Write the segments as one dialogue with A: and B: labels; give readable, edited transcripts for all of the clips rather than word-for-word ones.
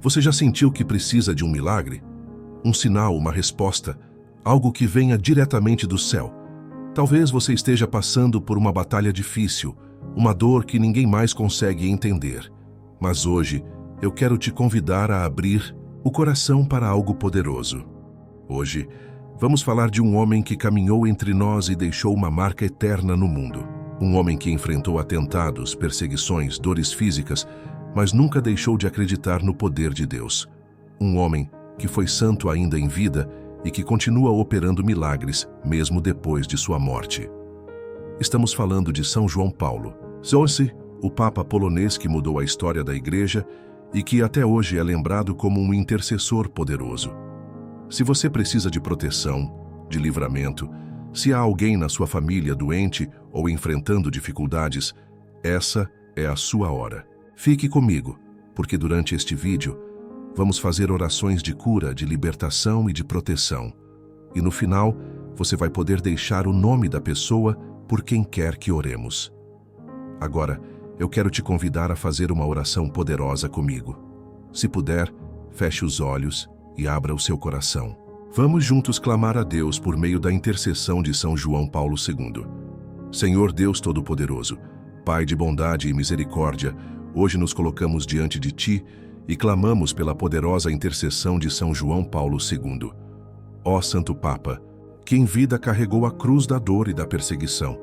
A: Você já sentiu que precisa de um milagre? Um sinal, uma resposta, algo que venha diretamente do céu. Talvez você esteja passando por uma batalha difícil, uma dor que ninguém mais consegue entender. Mas hoje, eu quero te convidar a abrir o coração para algo poderoso. Hoje, vamos falar de um homem que caminhou entre nós e deixou uma marca eterna no mundo. Um homem que enfrentou atentados, perseguições, dores físicas, mas nunca deixou de acreditar no poder de Deus. Um homem que foi santo ainda em vida e que continua operando milagres mesmo depois de sua morte. Estamos falando de São João Paulo. Sosse, o Papa polonês que mudou a história da Igreja e que até hoje é lembrado como um intercessor poderoso. Se você precisa de proteção, de livramento, se há alguém na sua família doente ou enfrentando dificuldades, essa é a sua hora. Fique comigo, porque durante este vídeo vamos fazer orações de cura, de libertação e de proteção. E no final, você vai poder deixar o nome da pessoa por quem quer que oremos. Agora, eu quero te convidar a fazer uma oração poderosa comigo. Se puder, feche os olhos e abra o seu coração. Vamos juntos clamar a Deus por meio da intercessão de São João Paulo II. Senhor Deus Todo-Poderoso, Pai de bondade e misericórdia, hoje nos colocamos diante de Ti e clamamos pela poderosa intercessão de São João Paulo II. Ó Santo Papa, que em vida carregou a cruz da dor e da perseguição,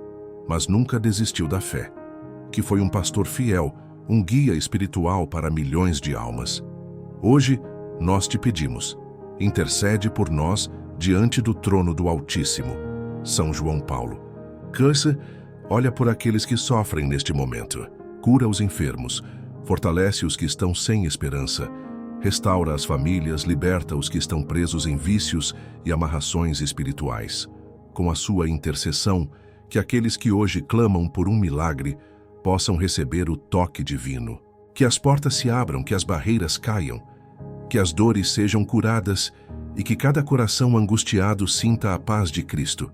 A: mas nunca desistiu da fé, que foi um pastor fiel, um guia espiritual para milhões de almas. Hoje, nós te pedimos, intercede por nós diante do trono do Altíssimo, São João Paulo. Câncer, olha por aqueles que sofrem neste momento. Cura os enfermos, fortalece os que estão sem esperança, restaura as famílias, liberta os que estão presos em vícios e amarrações espirituais. Com a sua intercessão, que aqueles que hoje clamam por um milagre possam receber o toque divino. Que as portas se abram, que as barreiras caiam, que as dores sejam curadas e que cada coração angustiado sinta a paz de Cristo.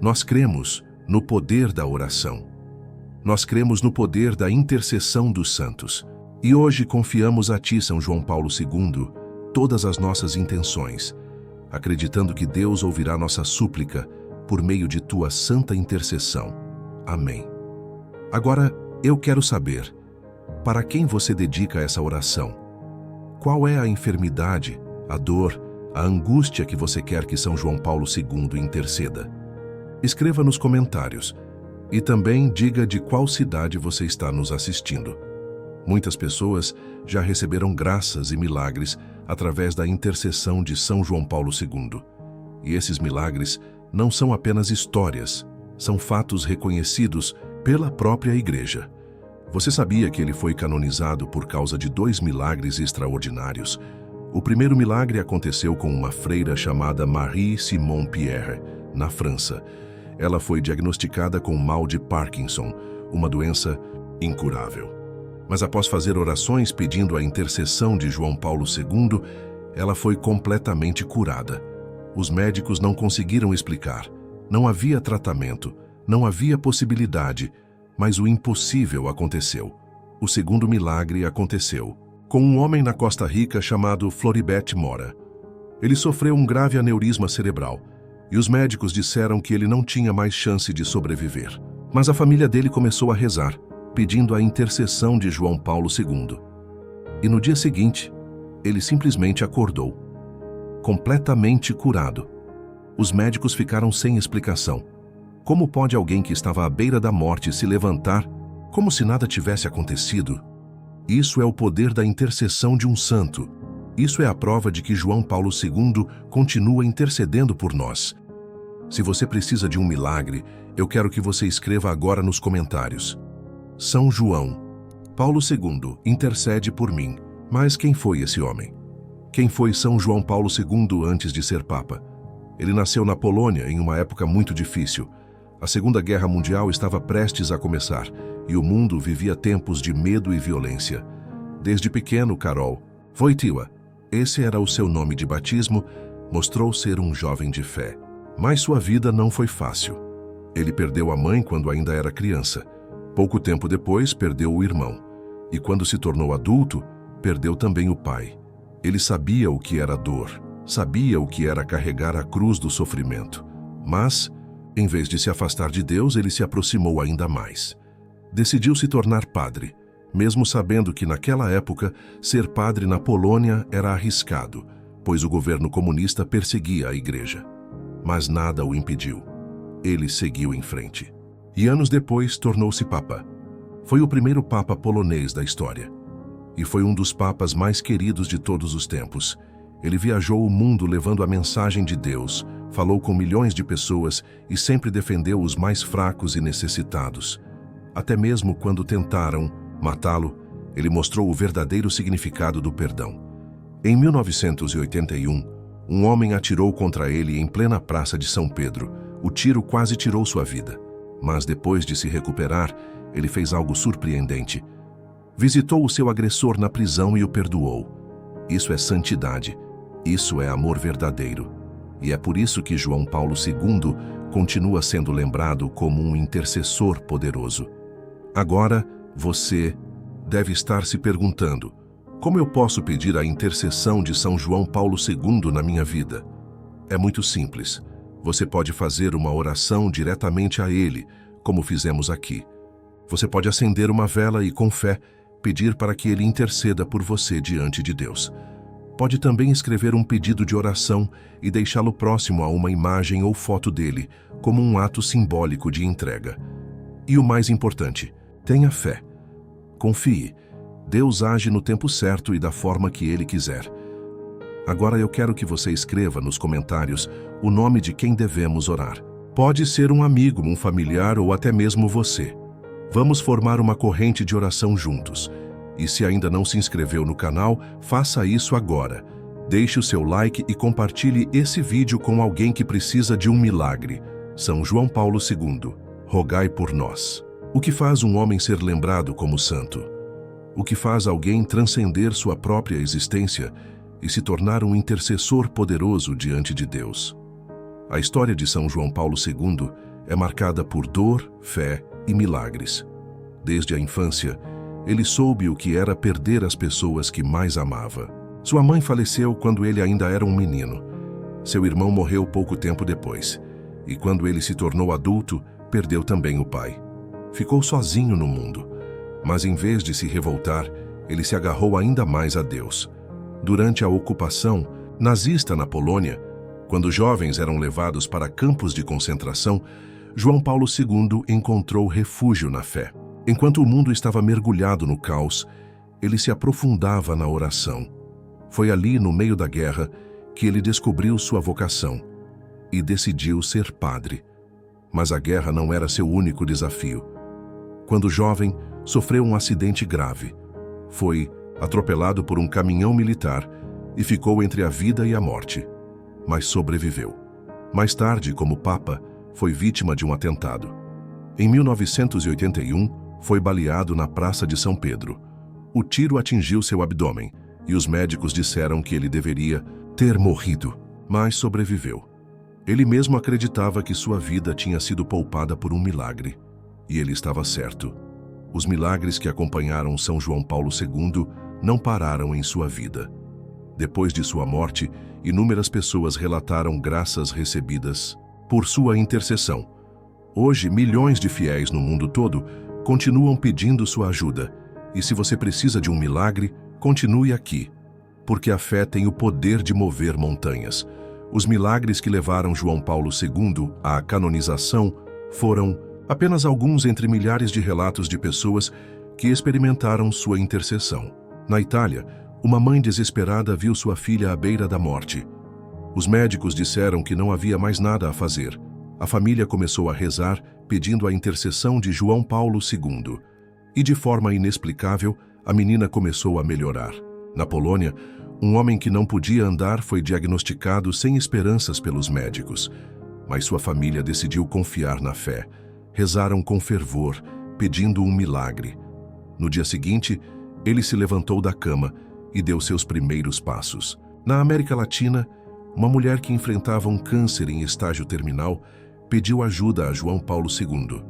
A: Nós cremos no poder da oração. Nós cremos no poder da intercessão dos santos. E hoje confiamos a Ti, São João Paulo II, todas as nossas intenções, acreditando que Deus ouvirá nossa súplica por meio de Tua santa intercessão. Amém. Agora, eu quero saber, para quem você dedica essa oração? Qual é a enfermidade, a dor, a angústia que você quer que São João Paulo II interceda? Escreva nos comentários. E também diga de qual cidade você está nos assistindo. Muitas pessoas já receberam graças e milagres através da intercessão de São João Paulo II. E esses milagres não são apenas histórias, são fatos reconhecidos pela própria Igreja. Você sabia que ele foi canonizado por causa de 2 milagres extraordinários? O primeiro milagre aconteceu com uma freira chamada Marie-Simon Pierre, na França. Ela foi diagnosticada com mal de Parkinson, uma doença incurável. Mas após fazer orações pedindo a intercessão de João Paulo II, ela foi completamente curada. Os médicos não conseguiram explicar. Não havia tratamento, não havia possibilidade, mas o impossível aconteceu. O segundo milagre aconteceu com um homem na Costa Rica chamado Floribert Mora. Ele sofreu um grave aneurisma cerebral e os médicos disseram que ele não tinha mais chance de sobreviver. Mas a família dele começou a rezar, pedindo a intercessão de João Paulo II. E no dia seguinte, ele simplesmente acordou, completamente curado. Os médicos ficaram sem explicação. Como pode alguém que estava à beira da morte se levantar, como se nada tivesse acontecido? Isso é o poder da intercessão de um santo. Isso é a prova de que João Paulo II continua intercedendo por nós. Se você precisa de um milagre, eu quero que você escreva agora nos comentários. São João Paulo II intercede por mim. Mas quem foi esse homem? Quem foi São João Paulo II antes de ser Papa? Ele nasceu na Polônia em uma época muito difícil. A Segunda Guerra Mundial estava prestes a começar e o mundo vivia tempos de medo e violência. Desde pequeno, Karol Wojtyła, esse era o seu nome de batismo, mostrou ser um jovem de fé. Mas sua vida não foi fácil. Ele perdeu a mãe quando ainda era criança. Pouco tempo depois, perdeu o irmão. E quando se tornou adulto, perdeu também o pai. Ele sabia o que era dor, sabia o que era carregar a cruz do sofrimento. Mas, em vez de se afastar de Deus, ele se aproximou ainda mais. Decidiu se tornar padre, mesmo sabendo que naquela época ser padre na Polônia era arriscado, pois o governo comunista perseguia a igreja. Mas nada o impediu. Ele seguiu em frente. E anos depois tornou-se papa. Foi o primeiro papa polonês da história. E foi um dos papas mais queridos de todos os tempos. Ele viajou o mundo levando a mensagem de Deus, falou com milhões de pessoas e sempre defendeu os mais fracos e necessitados. Até mesmo quando tentaram matá-lo, ele mostrou o verdadeiro significado do perdão. Em 1981, um homem atirou contra ele em plena praça de São Pedro. O tiro quase tirou sua vida. Mas depois de se recuperar, ele fez algo surpreendente. Visitou o seu agressor na prisão e o perdoou. Isso é santidade. Isso é amor verdadeiro. E é por isso que João Paulo II continua sendo lembrado como um intercessor poderoso. Agora, você deve estar se perguntando: como eu posso pedir a intercessão de São João Paulo II na minha vida? É muito simples. Você pode fazer uma oração diretamente a ele, como fizemos aqui. Você pode acender uma vela e, com fé, pedir para que ele interceda por você diante de Deus. Pode também escrever um pedido de oração e deixá-lo próximo a uma imagem ou foto dele, como um ato simbólico de entrega. E o mais importante, tenha fé. Confie. Deus age no tempo certo e da forma que Ele quiser. Agora eu quero que você escreva nos comentários o nome de quem devemos orar. Pode ser um amigo, um familiar ou até mesmo você. Vamos formar uma corrente de oração juntos. E se ainda não se inscreveu no canal, faça isso agora. Deixe o seu like e compartilhe esse vídeo com alguém que precisa de um milagre. São João Paulo II, rogai por nós. O que faz um homem ser lembrado como santo? O que faz alguém transcender sua própria existência e se tornar um intercessor poderoso diante de Deus? A história de São João Paulo II é marcada por dor, fé e milagres. Desde a infância, ele soube o que era perder as pessoas que mais amava. Sua mãe faleceu quando ele ainda era um menino. Seu irmão morreu pouco tempo depois. E quando ele se tornou adulto, perdeu também o pai. Ficou sozinho no mundo. Mas em vez de se revoltar, ele se agarrou ainda mais a Deus. Durante a ocupação nazista na Polônia, quando jovens eram levados para campos de concentração, João Paulo II encontrou refúgio na fé. Enquanto o mundo estava mergulhado no caos, ele se aprofundava na oração. Foi ali, no meio da guerra, que ele descobriu sua vocação e decidiu ser padre. Mas a guerra não era seu único desafio. Quando jovem, sofreu um acidente grave. Foi atropelado por um caminhão militar e ficou entre a vida e a morte, mas sobreviveu. Mais tarde, como papa, foi vítima de um atentado. Em 1981, foi baleado na Praça de São Pedro. O tiro atingiu seu abdômen e os médicos disseram que ele deveria ter morrido, mas sobreviveu. Ele mesmo acreditava que sua vida tinha sido poupada por um milagre. E ele estava certo. Os milagres que acompanharam São João Paulo II não pararam em sua vida. Depois de sua morte, inúmeras pessoas relataram graças recebidas por sua intercessão. Hoje, milhões de fiéis no mundo todo continuam pedindo sua ajuda. E se você precisa de um milagre, continue aqui, porque a fé tem o poder de mover montanhas. Os milagres que levaram João Paulo II à canonização foram apenas alguns entre milhares de relatos de pessoas que experimentaram sua intercessão. Na Itália, uma mãe desesperada viu sua filha à beira da morte. Os médicos disseram que não havia mais nada a fazer. A família começou a rezar, pedindo a intercessão de João Paulo II. E de forma inexplicável, a menina começou a melhorar. Na Polônia, um homem que não podia andar foi diagnosticado sem esperanças pelos médicos. Mas sua família decidiu confiar na fé. Rezaram com fervor, pedindo um milagre. No dia seguinte, ele se levantou da cama e deu seus primeiros passos. Na América Latina, uma mulher que enfrentava um câncer em estágio terminal pediu ajuda a João Paulo II.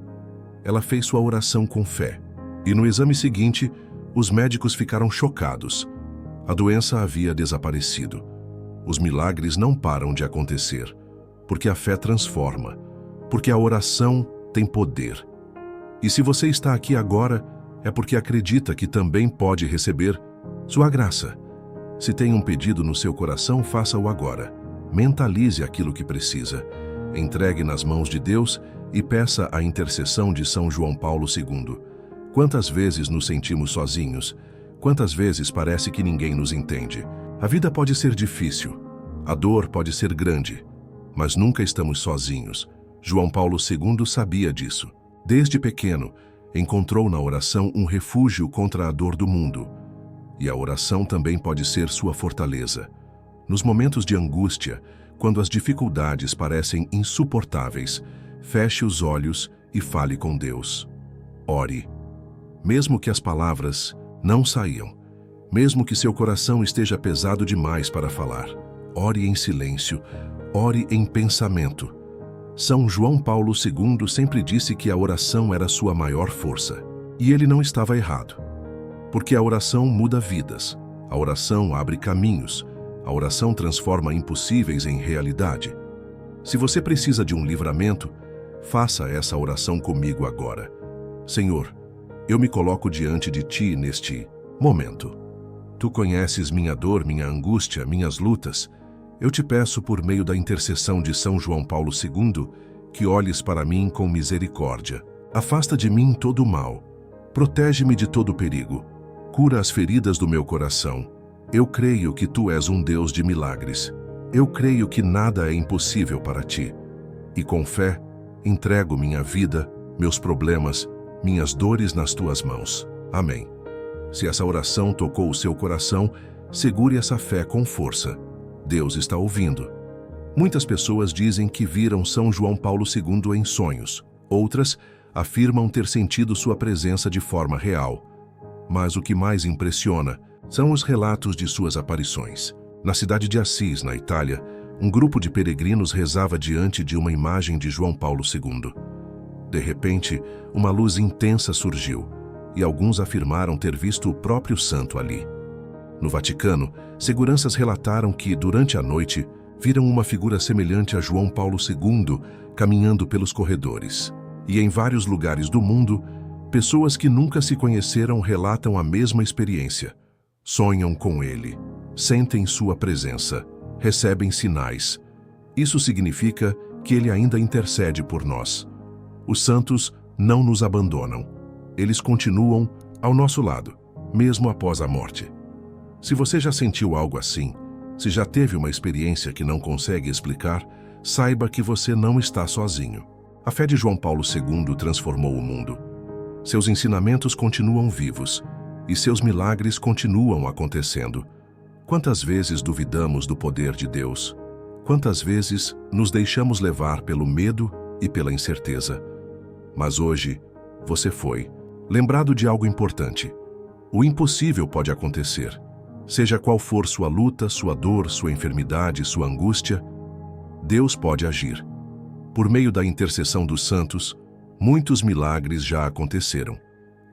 A: Ela fez sua oração com fé. E no exame seguinte, os médicos ficaram chocados. A doença havia desaparecido. Os milagres não param de acontecer, porque a fé transforma, porque a oração tem poder. E se você está aqui agora, é porque acredita que também pode receber sua graça. Se tem um pedido no seu coração, faça-o agora. Mentalize aquilo que precisa. Entregue nas mãos de Deus e peça a intercessão de São João Paulo II. Quantas vezes nos sentimos sozinhos? Quantas vezes parece que ninguém nos entende? A vida pode ser difícil, a dor pode ser grande, mas nunca estamos sozinhos. João Paulo II sabia disso. Desde pequeno, encontrou na oração um refúgio contra a dor do mundo. E a oração também pode ser sua fortaleza. Nos momentos de angústia, quando as dificuldades parecem insuportáveis, feche os olhos e fale com Deus. Ore. Mesmo que as palavras não saiam, mesmo que seu coração esteja pesado demais para falar, ore em silêncio, ore em pensamento. São João Paulo II sempre disse que a oração era sua maior força. E ele não estava errado. Porque a oração muda vidas, a oração abre caminhos, a oração transforma impossíveis em realidade. Se você precisa de um livramento, faça essa oração comigo agora. Senhor, eu me coloco diante de Ti neste momento. Tu conheces minha dor, minha angústia, minhas lutas. Eu te peço por meio da intercessão de São João Paulo II, que olhes para mim com misericórdia. Afasta de mim todo o mal. Protege-me de todo perigo. Cura as feridas do meu coração. Eu creio que Tu és um Deus de milagres. Eu creio que nada é impossível para Ti. E com fé, entrego minha vida, meus problemas, minhas dores nas Tuas mãos. Amém. Se essa oração tocou o seu coração, segure essa fé com força. Deus está ouvindo. Muitas pessoas dizem que viram São João Paulo II em sonhos. Outras afirmam ter sentido sua presença de forma real. Mas o que mais impressiona são os relatos de suas aparições. Na cidade de Assis, na Itália, um grupo de peregrinos rezava diante de uma imagem de João Paulo II. De repente, uma luz intensa surgiu, e alguns afirmaram ter visto o próprio santo ali. No Vaticano, seguranças relataram que, durante a noite, viram uma figura semelhante a João Paulo II caminhando pelos corredores. E em vários lugares do mundo, pessoas que nunca se conheceram relatam a mesma experiência. Sonham com ele, sentem sua presença, recebem sinais. Isso significa que ele ainda intercede por nós. Os santos não nos abandonam. Eles continuam ao nosso lado, mesmo após a morte. Se você já sentiu algo assim, se já teve uma experiência que não consegue explicar, saiba que você não está sozinho. A fé de João Paulo II transformou o mundo. Seus ensinamentos continuam vivos e seus milagres continuam acontecendo. Quantas vezes duvidamos do poder de Deus? Quantas vezes nos deixamos levar pelo medo e pela incerteza? Mas hoje, você foi lembrado de algo importante. O impossível pode acontecer. Seja qual for sua luta, sua dor, sua enfermidade, sua angústia, Deus pode agir. Por meio da intercessão dos santos, muitos milagres já aconteceram.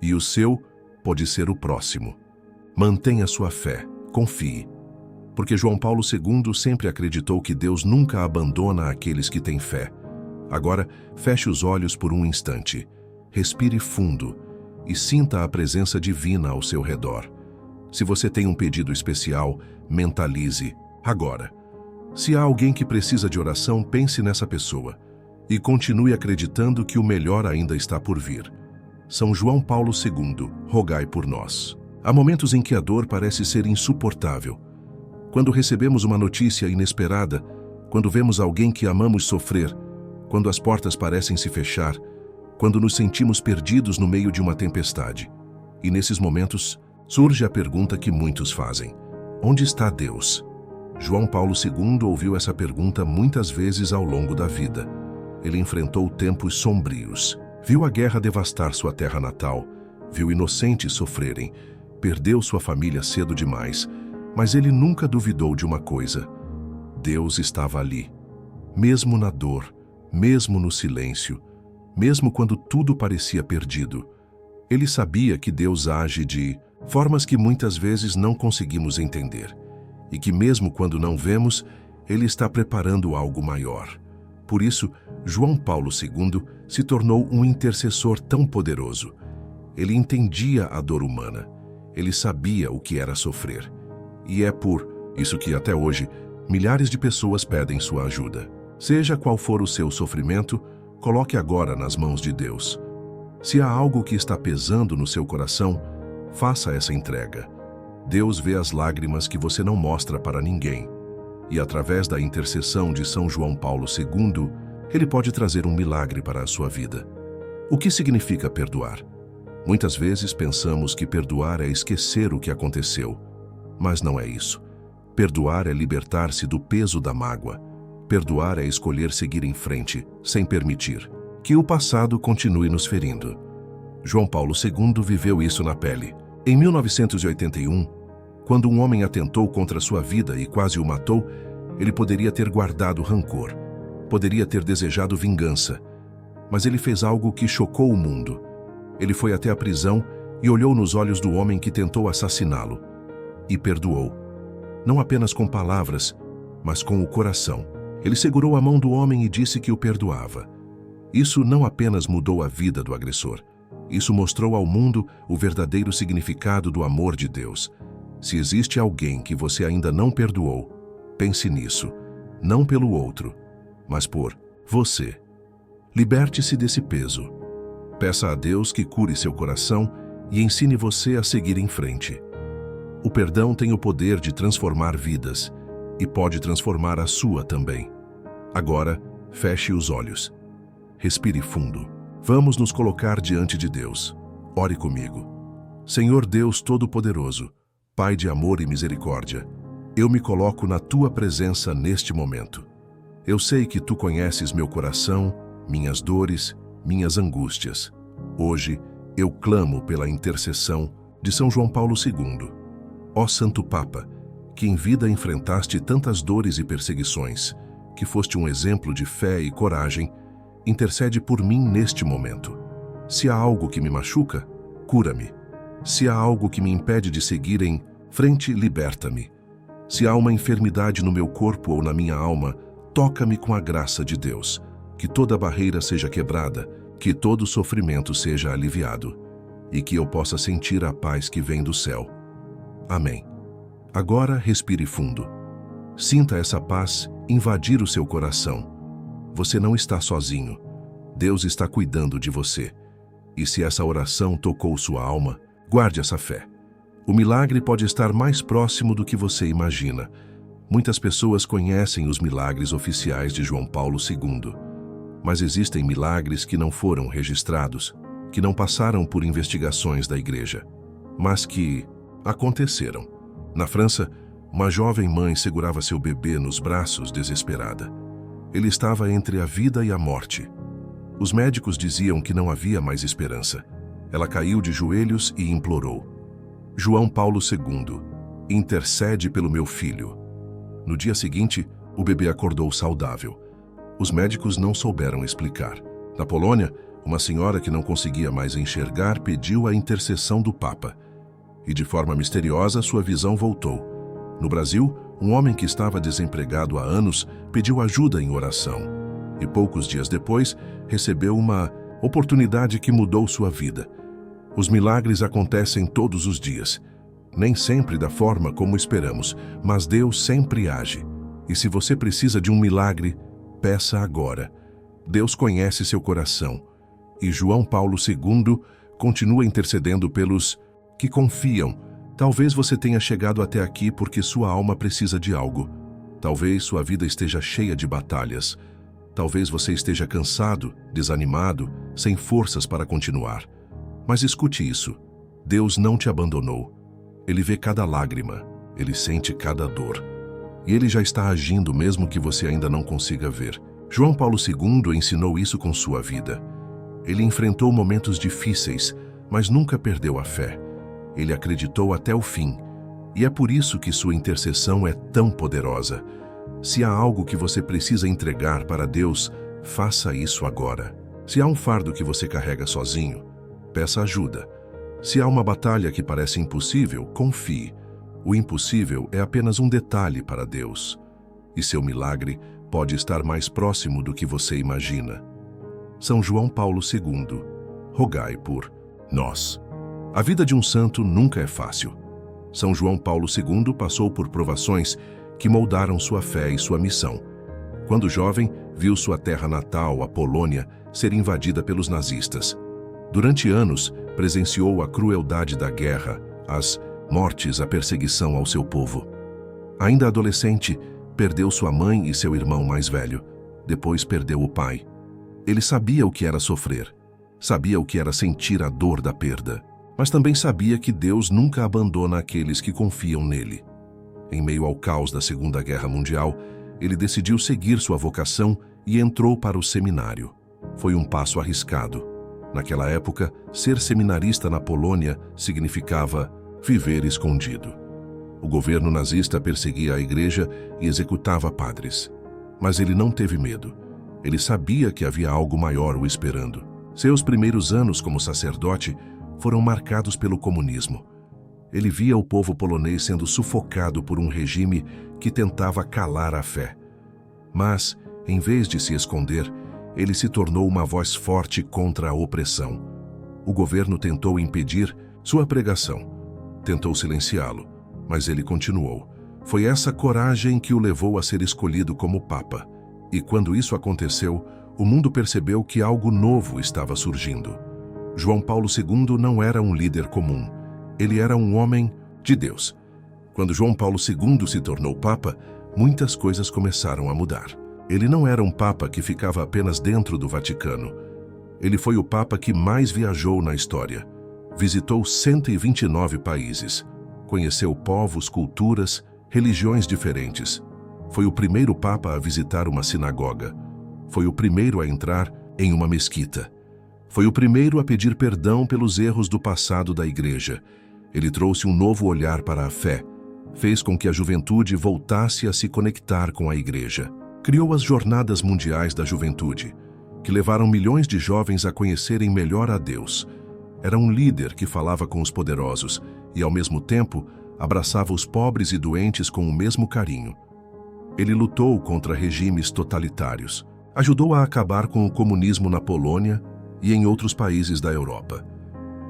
A: E o seu pode ser o próximo. Mantenha sua fé, confie. Porque João Paulo II sempre acreditou que Deus nunca abandona aqueles que têm fé. Agora, feche os olhos por um instante. Respire fundo e sinta a presença divina ao seu redor. Se você tem um pedido especial, mentalize agora. Se há alguém que precisa de oração, pense nessa pessoa e continue acreditando que o melhor ainda está por vir. São João Paulo II, rogai por nós. Há momentos em que a dor parece ser insuportável. Quando recebemos uma notícia inesperada, quando vemos alguém que amamos sofrer, quando as portas parecem se fechar, quando nos sentimos perdidos no meio de uma tempestade. E nesses momentos, surge a pergunta que muitos fazem: onde está Deus? João Paulo II ouviu essa pergunta muitas vezes ao longo da vida. Ele enfrentou tempos sombrios. Viu a guerra devastar sua terra natal, viu inocentes sofrerem, perdeu sua família cedo demais, mas ele nunca duvidou de uma coisa: Deus estava ali. Mesmo na dor, mesmo no silêncio, mesmo quando tudo parecia perdido, ele sabia que Deus age de formas que muitas vezes não conseguimos entender, e que mesmo quando não vemos, Ele está preparando algo maior. Por isso, João Paulo II se tornou um intercessor tão poderoso. Ele entendia a dor humana, ele sabia o que era sofrer. E é por isso que até hoje, milhares de pessoas pedem sua ajuda. Seja qual for o seu sofrimento, coloque agora nas mãos de Deus. Se há algo que está pesando no seu coração, faça essa entrega. Deus vê as lágrimas que você não mostra para ninguém. E através da intercessão de São João Paulo II, ele pode trazer um milagre para a sua vida. O que significa perdoar? Muitas vezes pensamos que perdoar é esquecer o que aconteceu, mas não é isso. Perdoar é libertar-se do peso da mágoa. Perdoar é escolher seguir em frente, sem permitir que o passado continue nos ferindo. João Paulo II viveu isso na pele. Em 1981, quando um homem atentou contra sua vida e quase o matou, ele poderia ter guardado rancor, poderia ter desejado vingança, mas ele fez algo que chocou o mundo. Ele foi até a prisão e olhou nos olhos do homem que tentou assassiná-lo e perdoou. Não apenas com palavras, mas com o coração. Ele segurou a mão do homem e disse que o perdoava. Isso não apenas mudou a vida do agressor, isso mostrou ao mundo o verdadeiro significado do amor de Deus. Se existe alguém que você ainda não perdoou, pense nisso, não pelo outro, mas por você. Liberte-se desse peso. Peça a Deus que cure seu coração e ensine você a seguir em frente. O perdão tem o poder de transformar vidas e pode transformar a sua também. Agora, feche os olhos. Respire fundo. Vamos nos colocar diante de Deus. Ore comigo. Senhor Deus Todo-Poderoso, Pai de amor e misericórdia, eu me coloco na Tua presença neste momento. Eu sei que Tu conheces meu coração, minhas dores, minhas angústias. Hoje, eu clamo pela intercessão de São João Paulo II. Ó Santo Papa, que em vida enfrentaste tantas dores e perseguições, que foste um exemplo de fé e coragem, intercede por mim neste momento. Se há algo que me machuca, cura-me. Se há algo que me impede de seguir em frente, liberta-me. Se há uma enfermidade no meu corpo ou na minha alma, toca-me com a graça de Deus. Que toda barreira seja quebrada, que todo sofrimento seja aliviado, e que eu possa sentir a paz que vem do céu. Amém. Agora respire fundo. Sinta essa paz invadir o seu coração. Você não está sozinho. Deus está cuidando de você. E se essa oração tocou sua alma, guarde essa fé. O milagre pode estar mais próximo do que você imagina. Muitas pessoas conhecem os milagres oficiais de João Paulo II, mas existem milagres que não foram registrados, que não passaram por investigações da igreja, mas que aconteceram. Na França, uma jovem mãe segurava seu bebê nos braços desesperada. Ele estava entre a vida e a morte. Os médicos diziam que não havia mais esperança. Ela caiu de joelhos e implorou: João Paulo II, intercede pelo meu filho. No dia seguinte, o bebê acordou saudável. Os médicos não souberam explicar. Na Polônia, uma senhora que não conseguia mais enxergar pediu a intercessão do Papa. E de forma misteriosa, sua visão voltou. No Brasil, um homem que estava desempregado há anos pediu ajuda em oração. E poucos dias depois, recebeu uma oportunidade que mudou sua vida. Os milagres acontecem todos os dias. Nem sempre da forma como esperamos, mas Deus sempre age. E se você precisa de um milagre, peça agora. Deus conhece seu coração. E João Paulo II continua intercedendo pelos que confiam. Talvez você tenha chegado até aqui porque sua alma precisa de algo. Talvez sua vida esteja cheia de batalhas. Talvez você esteja cansado, desanimado, sem forças para continuar. Mas escute isso. Deus não te abandonou. Ele vê cada lágrima. Ele sente cada dor. E Ele já está agindo mesmo que você ainda não consiga ver. João Paulo II ensinou isso com sua vida. Ele enfrentou momentos difíceis, mas nunca perdeu a fé. Ele acreditou até o fim, e é por isso que sua intercessão é tão poderosa. Se há algo que você precisa entregar para Deus, faça isso agora. Se há um fardo que você carrega sozinho, peça ajuda. Se há uma batalha que parece impossível, confie. O impossível é apenas um detalhe para Deus. E seu milagre pode estar mais próximo do que você imagina. São João Paulo II, rogai por nós. A vida de um santo nunca é fácil. São João Paulo II passou por provações que moldaram sua fé e sua missão. Quando jovem, viu sua terra natal, a Polônia, ser invadida pelos nazistas. Durante anos, presenciou a crueldade da guerra, as mortes, a perseguição ao seu povo. Ainda adolescente, perdeu sua mãe e seu irmão mais velho. Depois perdeu o pai. Ele sabia o que era sofrer. Sabia o que era sentir a dor da perda. Mas também sabia que Deus nunca abandona aqueles que confiam nele. Em meio ao caos da Segunda Guerra Mundial, ele decidiu seguir sua vocação e entrou para o seminário. Foi um passo arriscado. Naquela época, ser seminarista na Polônia significava viver escondido. O governo nazista perseguia a igreja e executava padres. Mas ele não teve medo. Ele sabia que havia algo maior o esperando. Seus primeiros anos como sacerdote foram marcados pelo comunismo. Ele via o povo polonês sendo sufocado por um regime que tentava calar a fé. Mas, em vez de se esconder, ele se tornou uma voz forte contra a opressão. O governo tentou impedir sua pregação. Tentou silenciá-lo, mas ele continuou. Foi essa coragem que o levou a ser escolhido como Papa. E quando isso aconteceu, o mundo percebeu que algo novo estava surgindo. João Paulo II não era um líder comum. Ele era um homem de Deus. Quando João Paulo II se tornou Papa, muitas coisas começaram a mudar. Ele não era um Papa que ficava apenas dentro do Vaticano. Ele foi o Papa que mais viajou na história. Visitou 129 países. Conheceu povos, culturas, religiões diferentes. Foi o primeiro Papa a visitar uma sinagoga. Foi o primeiro a entrar em uma mesquita. Foi o primeiro a pedir perdão pelos erros do passado da Igreja. Ele trouxe um novo olhar para a fé. Fez com que a juventude voltasse a se conectar com a Igreja. Criou as Jornadas Mundiais da Juventude, que levaram milhões de jovens a conhecerem melhor a Deus. Era um líder que falava com os poderosos e, ao mesmo tempo, abraçava os pobres e doentes com o mesmo carinho. Ele lutou contra regimes totalitários. Ajudou a acabar com o comunismo na Polônia e em outros países da Europa.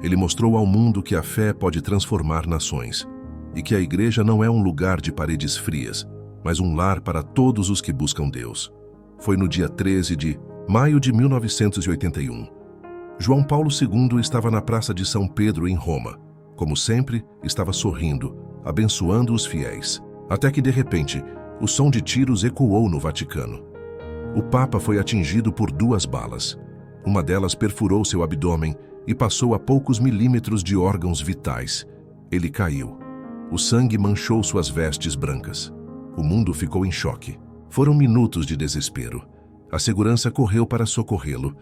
A: Ele mostrou ao mundo que a fé pode transformar nações e que a Igreja não é um lugar de paredes frias, mas um lar para todos os que buscam Deus. Foi no dia 13 de maio de 1981. João Paulo II estava na Praça de São Pedro, em Roma. Como sempre, estava sorrindo, abençoando os fiéis. Até que, de repente, o som de tiros ecoou no Vaticano. O Papa foi atingido por 2 balas. Uma delas perfurou seu abdômen e passou a poucos milímetros de órgãos vitais. Ele caiu. O sangue manchou suas vestes brancas. O mundo ficou em choque. Foram minutos de desespero. A segurança correu para socorrê-lo.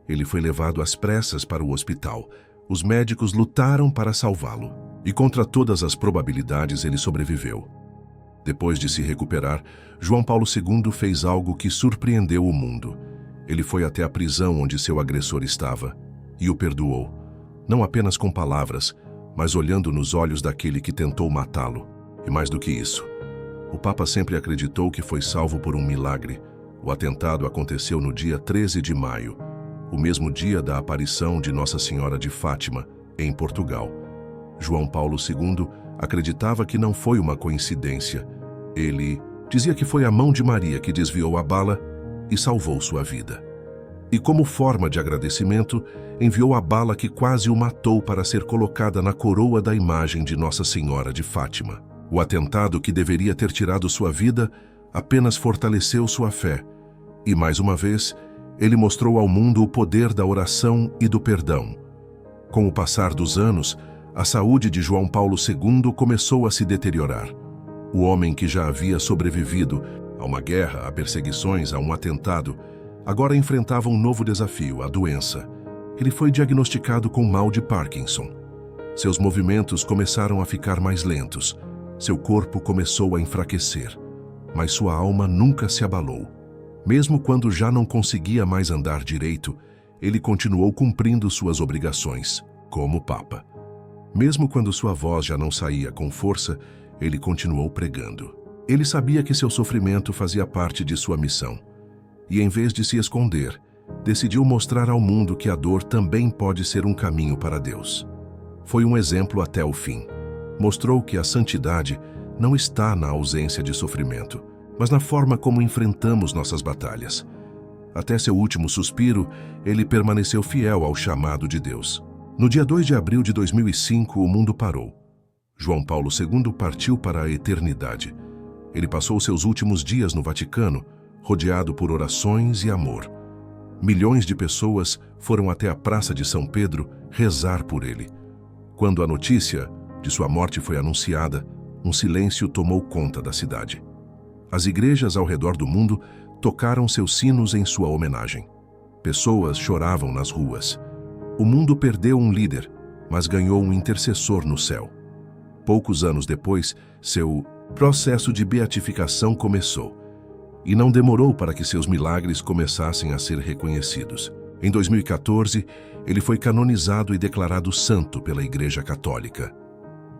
A: Ele foi levado às pressas para o hospital. Os médicos lutaram para salvá-lo. E contra todas as probabilidades, ele sobreviveu. Depois de se recuperar, João Paulo II fez algo que surpreendeu o mundo. Ele foi até a prisão onde seu agressor estava e o perdoou, não apenas com palavras, mas olhando nos olhos daquele que tentou matá-lo. E mais do que isso, o Papa sempre acreditou que foi salvo por um milagre. O atentado aconteceu no dia 13 de maio, o mesmo dia da aparição de Nossa Senhora de Fátima, em Portugal. João Paulo II acreditava que não foi uma coincidência. Ele dizia que foi a mão de Maria que desviou a bala e salvou sua vida. E como forma de agradecimento, enviou a bala que quase o matou para ser colocada na coroa da imagem de Nossa Senhora de Fátima. O atentado que deveria ter tirado sua vida apenas fortaleceu sua fé. E mais uma vez, ele mostrou ao mundo o poder da oração e do perdão. Com o passar dos anos, a saúde de João Paulo II começou a se deteriorar. O homem que já havia sobrevivido a uma guerra, a perseguições, a um atentado, agora enfrentava um novo desafio, a doença. Ele foi diagnosticado com mal de Parkinson. Seus movimentos começaram a ficar mais lentos. Seu corpo começou a enfraquecer. Mas sua alma nunca se abalou. Mesmo quando já não conseguia mais andar direito, ele continuou cumprindo suas obrigações, como Papa. Mesmo quando sua voz já não saía com força, ele continuou pregando. Ele sabia que seu sofrimento fazia parte de sua missão. E em vez de se esconder, decidiu mostrar ao mundo que a dor também pode ser um caminho para Deus. Foi um exemplo até o fim. Mostrou que a santidade não está na ausência de sofrimento, mas na forma como enfrentamos nossas batalhas. Até seu último suspiro, ele permaneceu fiel ao chamado de Deus. No dia 2 de abril de 2005, o mundo parou. João Paulo II partiu para a eternidade. Ele passou seus últimos dias no Vaticano, rodeado por orações e amor. Milhões de pessoas foram até a Praça de São Pedro rezar por ele. Quando a notícia de sua morte foi anunciada, um silêncio tomou conta da cidade. As igrejas ao redor do mundo tocaram seus sinos em sua homenagem. Pessoas choravam nas ruas. O mundo perdeu um líder, mas ganhou um intercessor no céu. Poucos anos depois, seu processo de beatificação começou. E não demorou para que seus milagres começassem a ser reconhecidos. Em 2014, ele foi canonizado e declarado santo pela Igreja Católica.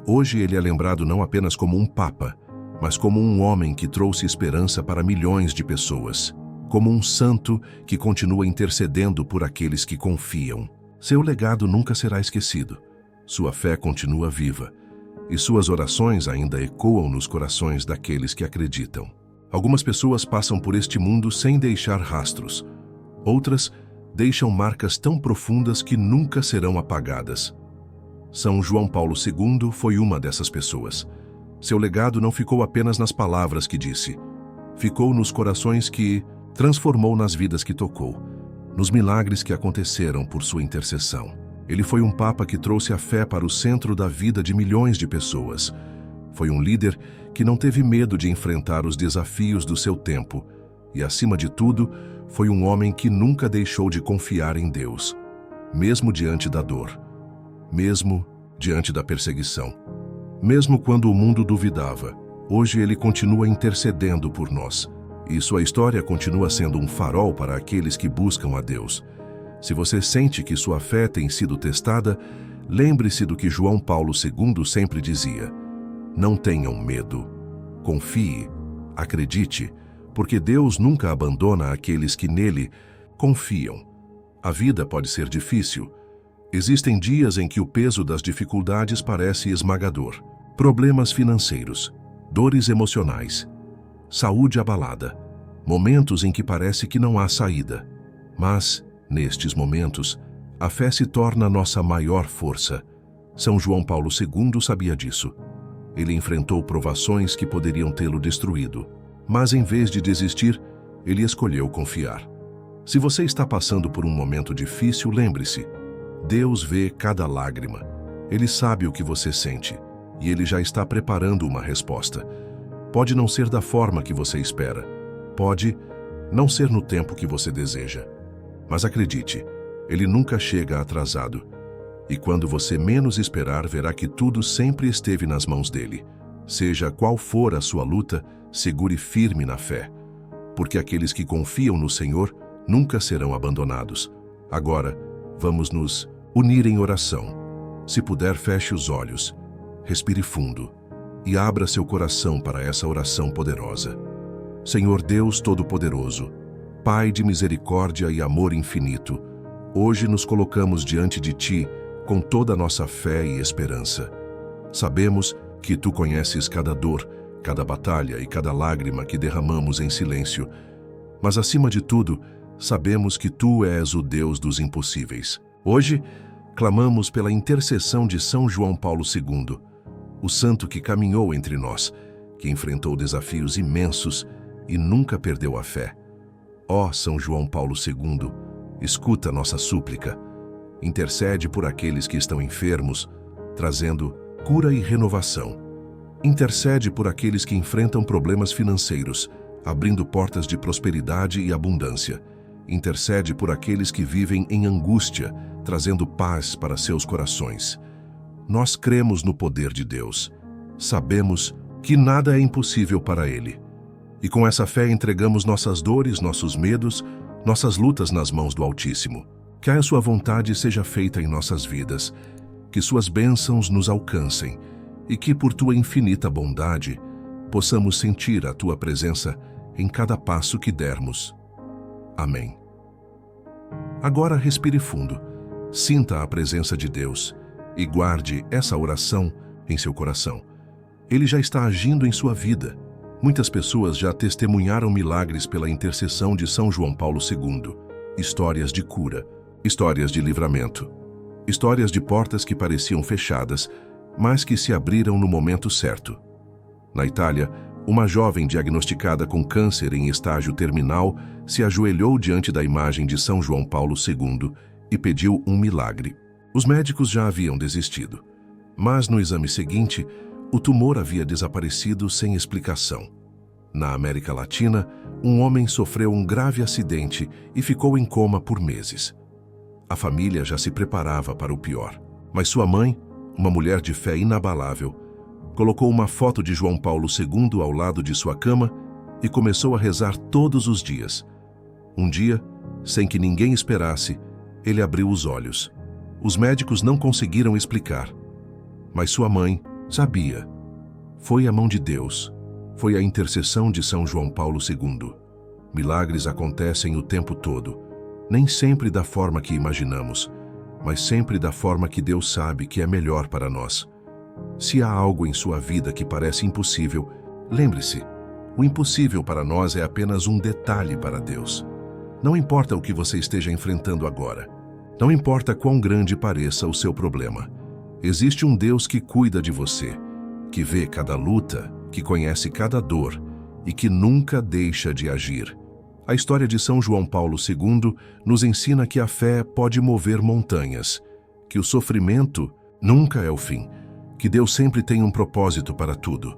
A: Hoje ele é lembrado não apenas como um papa, mas como um homem que trouxe esperança para milhões de pessoas. Como um santo que continua intercedendo por aqueles que confiam. Seu legado nunca será esquecido. Sua fé continua viva. E suas orações ainda ecoam nos corações daqueles que acreditam. Algumas pessoas passam por este mundo sem deixar rastros. Outras deixam marcas tão profundas que nunca serão apagadas. São João Paulo II foi uma dessas pessoas. Seu legado não ficou apenas nas palavras que disse. Ficou nos corações que transformou, nas vidas que tocou, nos milagres que aconteceram por sua intercessão. Ele foi um papa que trouxe a fé para o centro da vida de milhões de pessoas. Foi um líder que não teve medo de enfrentar os desafios do seu tempo. E, acima de tudo, foi um homem que nunca deixou de confiar em Deus, mesmo diante da dor, mesmo diante da perseguição. Mesmo quando o mundo duvidava, hoje ele continua intercedendo por nós. E sua história continua sendo um farol para aqueles que buscam a Deus. Se você sente que sua fé tem sido testada, lembre-se do que João Paulo II sempre dizia. Não tenham medo. Confie, acredite, porque Deus nunca abandona aqueles que nele confiam. A vida pode ser difícil. Existem dias em que o peso das dificuldades parece esmagador. Problemas financeiros, dores emocionais, saúde abalada, momentos em que parece que não há saída. Mas, nestes momentos, a fé se torna nossa maior força. São João Paulo II sabia disso. Ele enfrentou provações que poderiam tê-lo destruído. Mas, em vez de desistir, ele escolheu confiar. Se você está passando por um momento difícil, lembre-se, Deus vê cada lágrima. Ele sabe o que você sente, e Ele já está preparando uma resposta. Pode não ser da forma que você espera. Pode não ser no tempo que você deseja. Mas acredite, Ele nunca chega atrasado. E quando você menos esperar, verá que tudo sempre esteve nas mãos dele. Seja qual for a sua luta, segure firme na fé. Porque aqueles que confiam no Senhor nunca serão abandonados. Agora, vamos nos unir em oração. Se puder, feche os olhos, respire fundo e abra seu coração para essa oração poderosa. Senhor Deus Todo-Poderoso, Pai de misericórdia e amor infinito, hoje nos colocamos diante de Ti com toda a nossa fé e esperança. Sabemos que Tu conheces cada dor, cada batalha e cada lágrima que derramamos em silêncio, mas acima de tudo, sabemos que Tu és o Deus dos impossíveis. Hoje, clamamos pela intercessão de São João Paulo II, o santo que caminhou entre nós, que enfrentou desafios imensos e nunca perdeu a fé. Ó São João Paulo II, escuta nossa súplica. Intercede por aqueles que estão enfermos, trazendo cura e renovação. Intercede por aqueles que enfrentam problemas financeiros, abrindo portas de prosperidade e abundância. Intercede por aqueles que vivem em angústia, trazendo paz para seus corações. Nós cremos no poder de Deus. Sabemos que nada é impossível para Ele. E com essa fé entregamos nossas dores, nossos medos, nossas lutas nas mãos do Altíssimo. Que a sua vontade seja feita em nossas vidas. que suas bênçãos nos alcancem e que, por tua infinita bondade, possamos sentir a tua presença em cada passo que dermos. Amém. Agora respire fundo, sinta a presença de Deus e guarde essa oração em seu coração. Ele já está agindo em sua vida. Muitas pessoas já testemunharam milagres pela intercessão de São João Paulo II. Histórias de cura, histórias de livramento, histórias de portas que pareciam fechadas, mas que se abriram no momento certo. Na Itália, uma jovem diagnosticada com câncer em estágio terminal se ajoelhou diante da imagem de São João Paulo II e pediu um milagre. Os médicos já haviam desistido, mas no exame seguinte, o tumor havia desaparecido sem explicação. Na América Latina, um homem sofreu um grave acidente e ficou em coma por meses. A família já se preparava para o pior, mas sua mãe, uma mulher de fé inabalável, colocou uma foto de João Paulo II ao lado de sua cama e começou a rezar todos os dias. Um dia, sem que ninguém esperasse, ele abriu os olhos. Os médicos não conseguiram explicar, mas sua mãe sabia. Foi a mão de Deus, foi a intercessão de São João Paulo II. Milagres acontecem o tempo todo, nem sempre da forma que imaginamos, mas sempre da forma que Deus sabe que é melhor para nós. Se há algo em sua vida que parece impossível, lembre-se, o impossível para nós é apenas um detalhe para Deus. Não importa o que você esteja enfrentando agora, não importa quão grande pareça o seu problema, existe um Deus que cuida de você, que vê cada luta, que conhece cada dor e que nunca deixa de agir. A história de São João Paulo II nos ensina que a fé pode mover montanhas, que o sofrimento nunca é o fim, que Deus sempre tem um propósito para tudo.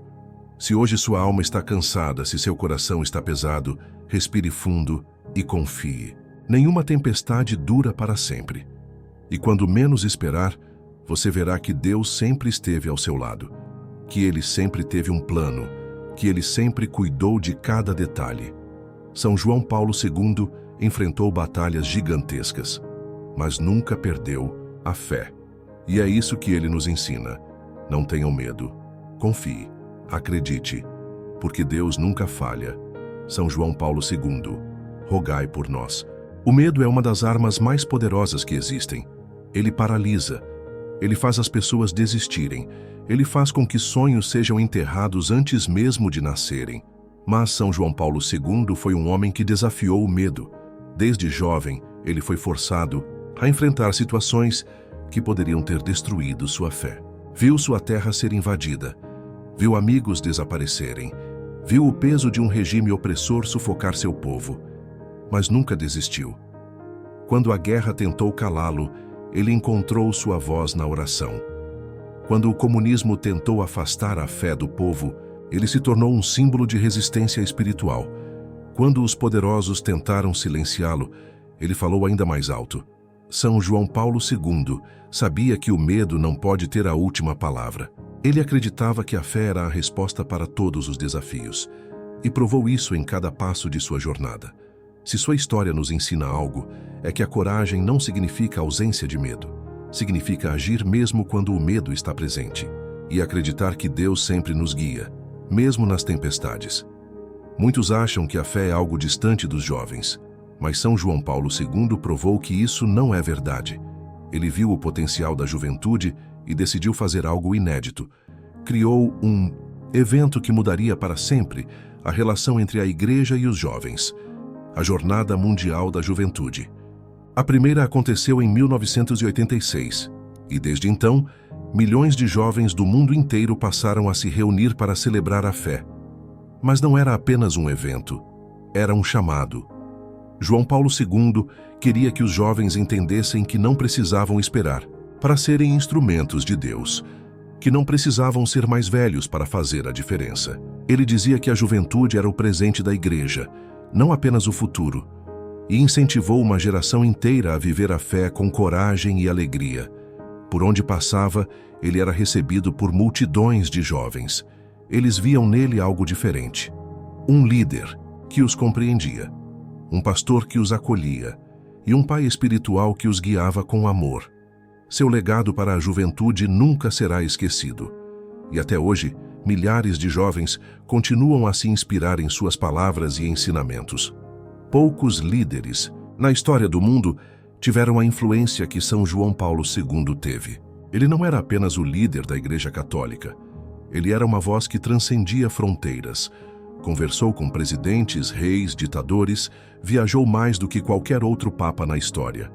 A: Se hoje sua alma está cansada, se seu coração está pesado, respire fundo e confie. Nenhuma tempestade dura para sempre. E quando menos esperar, você verá que Deus sempre esteve ao seu lado, que Ele sempre teve um plano, que Ele sempre cuidou de cada detalhe. São João Paulo II enfrentou batalhas gigantescas, mas nunca perdeu a fé. E é isso que ele nos ensina. Não tenham medo, confie, acredite, porque Deus nunca falha. São João Paulo II, rogai por nós. O medo é uma das armas mais poderosas que existem. Ele paralisa, ele faz as pessoas desistirem, ele faz com que sonhos sejam enterrados antes mesmo de nascerem. Mas São João Paulo II foi um homem que desafiou o medo. Desde jovem, ele foi forçado a enfrentar situações que poderiam ter destruído sua fé. Viu sua terra ser invadida, viu amigos desaparecerem, viu o peso de um regime opressor sufocar seu povo, mas nunca desistiu. Quando a guerra tentou calá-lo, ele encontrou sua voz na oração. Quando o comunismo tentou afastar a fé do povo, ele se tornou um símbolo de resistência espiritual. Quando os poderosos tentaram silenciá-lo, ele falou ainda mais alto. São João Paulo II sabia que o medo não pode ter a última palavra. Ele acreditava que a fé era a resposta para todos os desafios, e provou isso em cada passo de sua jornada. Se sua história nos ensina algo, é que a coragem não significa ausência de medo. Significa agir mesmo quando o medo está presente, e acreditar que Deus sempre nos guia, mesmo nas tempestades. Muitos acham que a fé é algo distante dos jovens, mas São João Paulo II provou que isso não é verdade. Ele viu o potencial da juventude e decidiu fazer algo inédito. Criou um evento que mudaria para sempre a relação entre a igreja e os jovens, a Jornada Mundial da Juventude. A primeira aconteceu em 1986, e desde então, milhões de jovens do mundo inteiro passaram a se reunir para celebrar a fé. Mas não era apenas um evento, era um chamado. João Paulo II queria que os jovens entendessem que não precisavam esperar para serem instrumentos de Deus, que não precisavam ser mais velhos para fazer a diferença. Ele dizia que a juventude era o presente da igreja, não apenas o futuro, e incentivou uma geração inteira a viver a fé com coragem e alegria. Por onde passava, ele era recebido por multidões de jovens. Eles viam nele algo diferente. Um líder que os compreendia, um pastor que os acolhia e um pai espiritual que os guiava com amor. Seu legado para a juventude nunca será esquecido. E até hoje, milhares de jovens continuam a se inspirar em suas palavras e ensinamentos. Poucos líderes, na história do mundo, tiveram a influência que São João Paulo II teve. Ele não era apenas o líder da Igreja Católica. Ele era uma voz que transcendia fronteiras. Conversou com presidentes, reis, ditadores, viajou mais do que qualquer outro papa na história.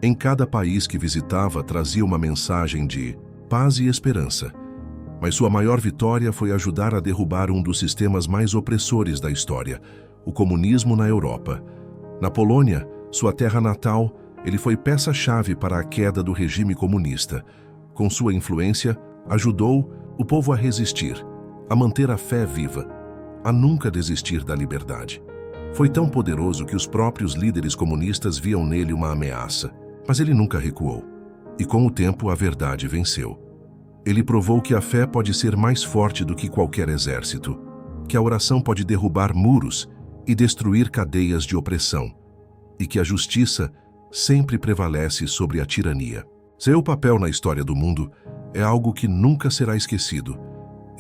A: Em cada país que visitava, trazia uma mensagem de paz e esperança. Mas sua maior vitória foi ajudar a derrubar um dos sistemas mais opressores da história, o comunismo na Europa. Na Polônia, sua terra natal, ele foi peça-chave para a queda do regime comunista. Com sua influência, ajudou o povo a resistir, a manter a fé viva, a nunca desistir da liberdade. Foi tão poderoso que os próprios líderes comunistas viam nele uma ameaça, mas ele nunca recuou. E com o tempo, a verdade venceu. Ele provou que a fé pode ser mais forte do que qualquer exército, que a oração pode derrubar muros e destruir cadeias de opressão, e que a justiça sempre prevalece sobre a tirania. Seu papel na história do mundo é algo que nunca será esquecido,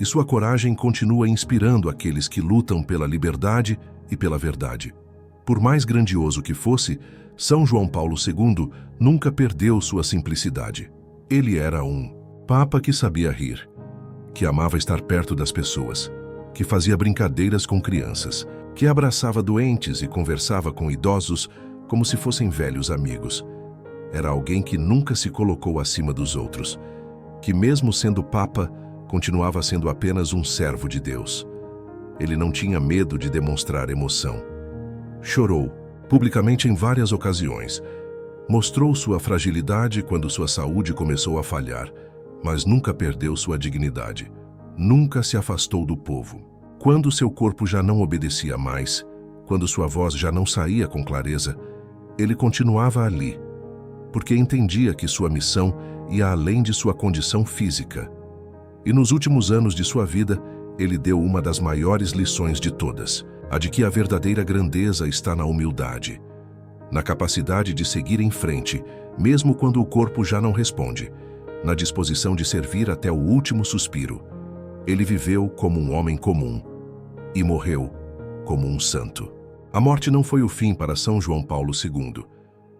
A: e sua coragem continua inspirando aqueles que lutam pela liberdade e pela verdade. Por mais grandioso que fosse, São João Paulo II nunca perdeu sua simplicidade. Ele era um papa que sabia rir, que amava estar perto das pessoas, que fazia brincadeiras com crianças, que abraçava doentes e conversava com idosos como se fossem velhos amigos. Era alguém que nunca se colocou acima dos outros, que mesmo sendo papa, continuava sendo apenas um servo de Deus. Ele não tinha medo de demonstrar emoção. Chorou, publicamente em várias ocasiões. Mostrou sua fragilidade quando sua saúde começou a falhar, mas nunca perdeu sua dignidade. Nunca se afastou do povo. Quando seu corpo já não obedecia mais, quando sua voz já não saía com clareza, ele continuava ali, porque entendia que sua missão ia além de sua condição física. E nos últimos anos de sua vida, ele deu uma das maiores lições de todas, a de que a verdadeira grandeza está na humildade, na capacidade de seguir em frente, mesmo quando o corpo já não responde, na disposição de servir até o último suspiro. Ele viveu como um homem comum e morreu como um santo. A morte não foi o fim para São João Paulo II.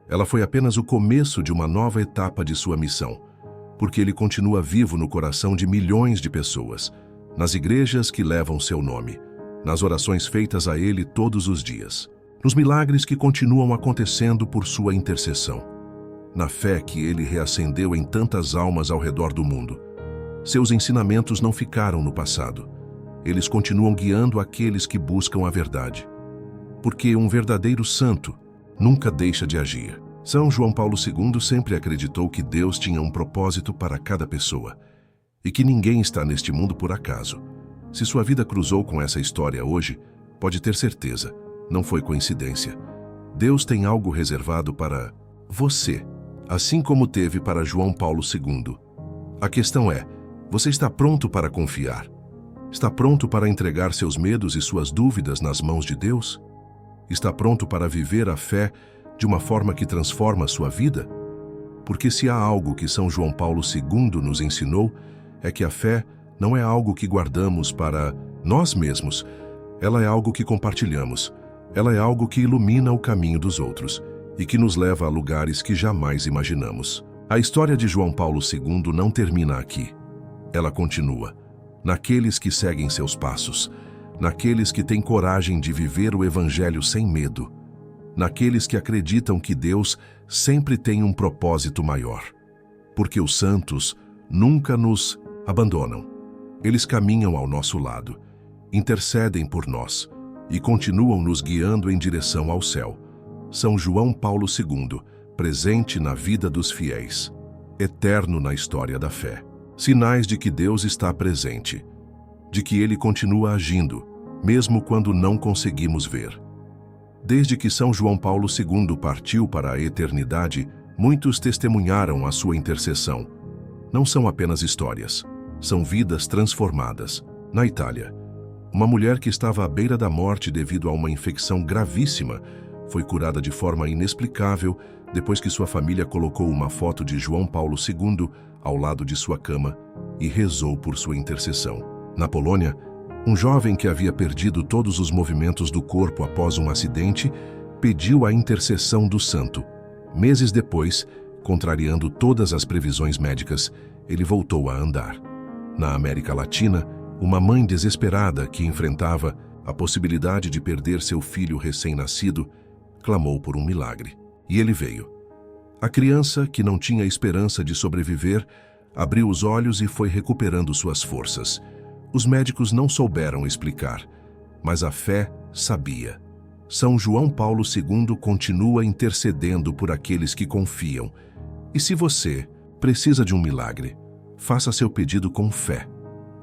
A: Ela foi apenas o começo de uma nova etapa de sua missão, porque ele continua vivo no coração de milhões de pessoas, nas igrejas que levam seu nome, nas orações feitas a ele todos os dias, nos milagres que continuam acontecendo por sua intercessão, na fé que ele reacendeu em tantas almas ao redor do mundo. Seus ensinamentos não ficaram no passado. Eles continuam guiando aqueles que buscam a verdade. Porque um verdadeiro santo nunca deixa de agir. São João Paulo II sempre acreditou que Deus tinha um propósito para cada pessoa e que ninguém está neste mundo por acaso. Se sua vida cruzou com essa história hoje, pode ter certeza, não foi coincidência. Deus tem algo reservado para você, assim como teve para João Paulo II. A questão é, você está pronto para confiar? Está pronto para entregar seus medos e suas dúvidas nas mãos de Deus? Está pronto para viver a fé de uma forma que transforma a sua vida? Porque se há algo que São João Paulo II nos ensinou, é que a fé não é algo que guardamos para nós mesmos. Ela é algo que compartilhamos. Ela é algo que ilumina o caminho dos outros e que nos leva a lugares que jamais imaginamos. A história de João Paulo II não termina aqui. Ela continua naqueles que seguem seus passos, naqueles que têm coragem de viver o Evangelho sem medo, naqueles que acreditam que Deus sempre tem um propósito maior. Porque os santos nunca nos abandonam. Eles caminham ao nosso lado, intercedem por nós e continuam nos guiando em direção ao céu. São João Paulo II, presente na vida dos fiéis, eterno na história da fé. Sinais de que Deus está presente, de que Ele continua agindo, mesmo quando não conseguimos ver. Desde que São João Paulo II partiu para a eternidade, muitos testemunharam a sua intercessão. Não são apenas histórias, são vidas transformadas. Na Itália, uma mulher que estava à beira da morte devido a uma infecção gravíssima foi curada de forma inexplicável depois que sua família colocou uma foto de João Paulo II ao lado de sua cama e rezou por sua intercessão. Na Polônia, um jovem que havia perdido todos os movimentos do corpo após um acidente pediu a intercessão do santo. Meses depois, contrariando todas as previsões médicas, ele voltou a andar. Na América Latina, uma mãe desesperada que enfrentava a possibilidade de perder seu filho recém-nascido clamou por um milagre. E ele veio. A criança, que não tinha esperança de sobreviver, abriu os olhos e foi recuperando suas forças. Os médicos não souberam explicar, mas a fé sabia. São João Paulo II continua intercedendo por aqueles que confiam. E se você precisa de um milagre, faça seu pedido com fé,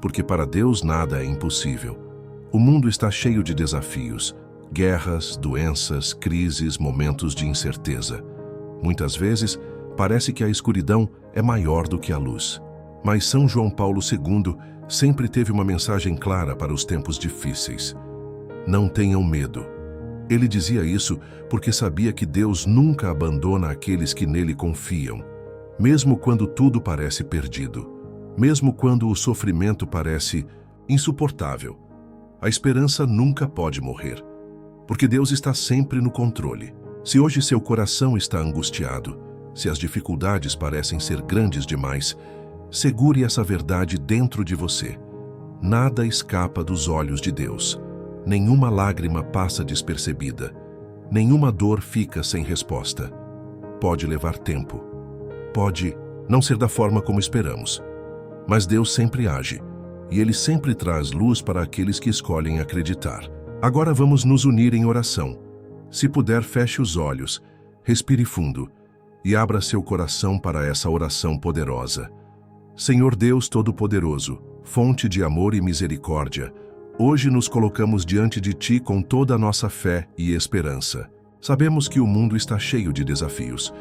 A: porque para Deus nada é impossível. O mundo está cheio de desafios, guerras, doenças, crises, momentos de incerteza. Muitas vezes, parece que a escuridão é maior do que a luz. Mas São João Paulo II sempre teve uma mensagem clara para os tempos difíceis. Não tenham medo. Ele dizia isso porque sabia que Deus nunca abandona aqueles que nele confiam, mesmo quando tudo parece perdido, mesmo quando o sofrimento parece insuportável. A esperança nunca pode morrer, porque Deus está sempre no controle. Se hoje seu coração está angustiado, se as dificuldades parecem ser grandes demais, segure essa verdade dentro de você. Nada escapa dos olhos de Deus. Nenhuma lágrima passa despercebida. Nenhuma dor fica sem resposta. Pode levar tempo. Pode não ser da forma como esperamos. Mas Deus sempre age, e Ele sempre traz luz para aqueles que escolhem acreditar. Agora vamos nos unir em oração. Se puder, feche os olhos, respire fundo e abra seu coração para essa oração poderosa. Senhor Deus Todo-Poderoso, fonte de amor e misericórdia, hoje nos colocamos diante de Ti com toda a nossa fé e esperança. Sabemos que o mundo está cheio de desafios.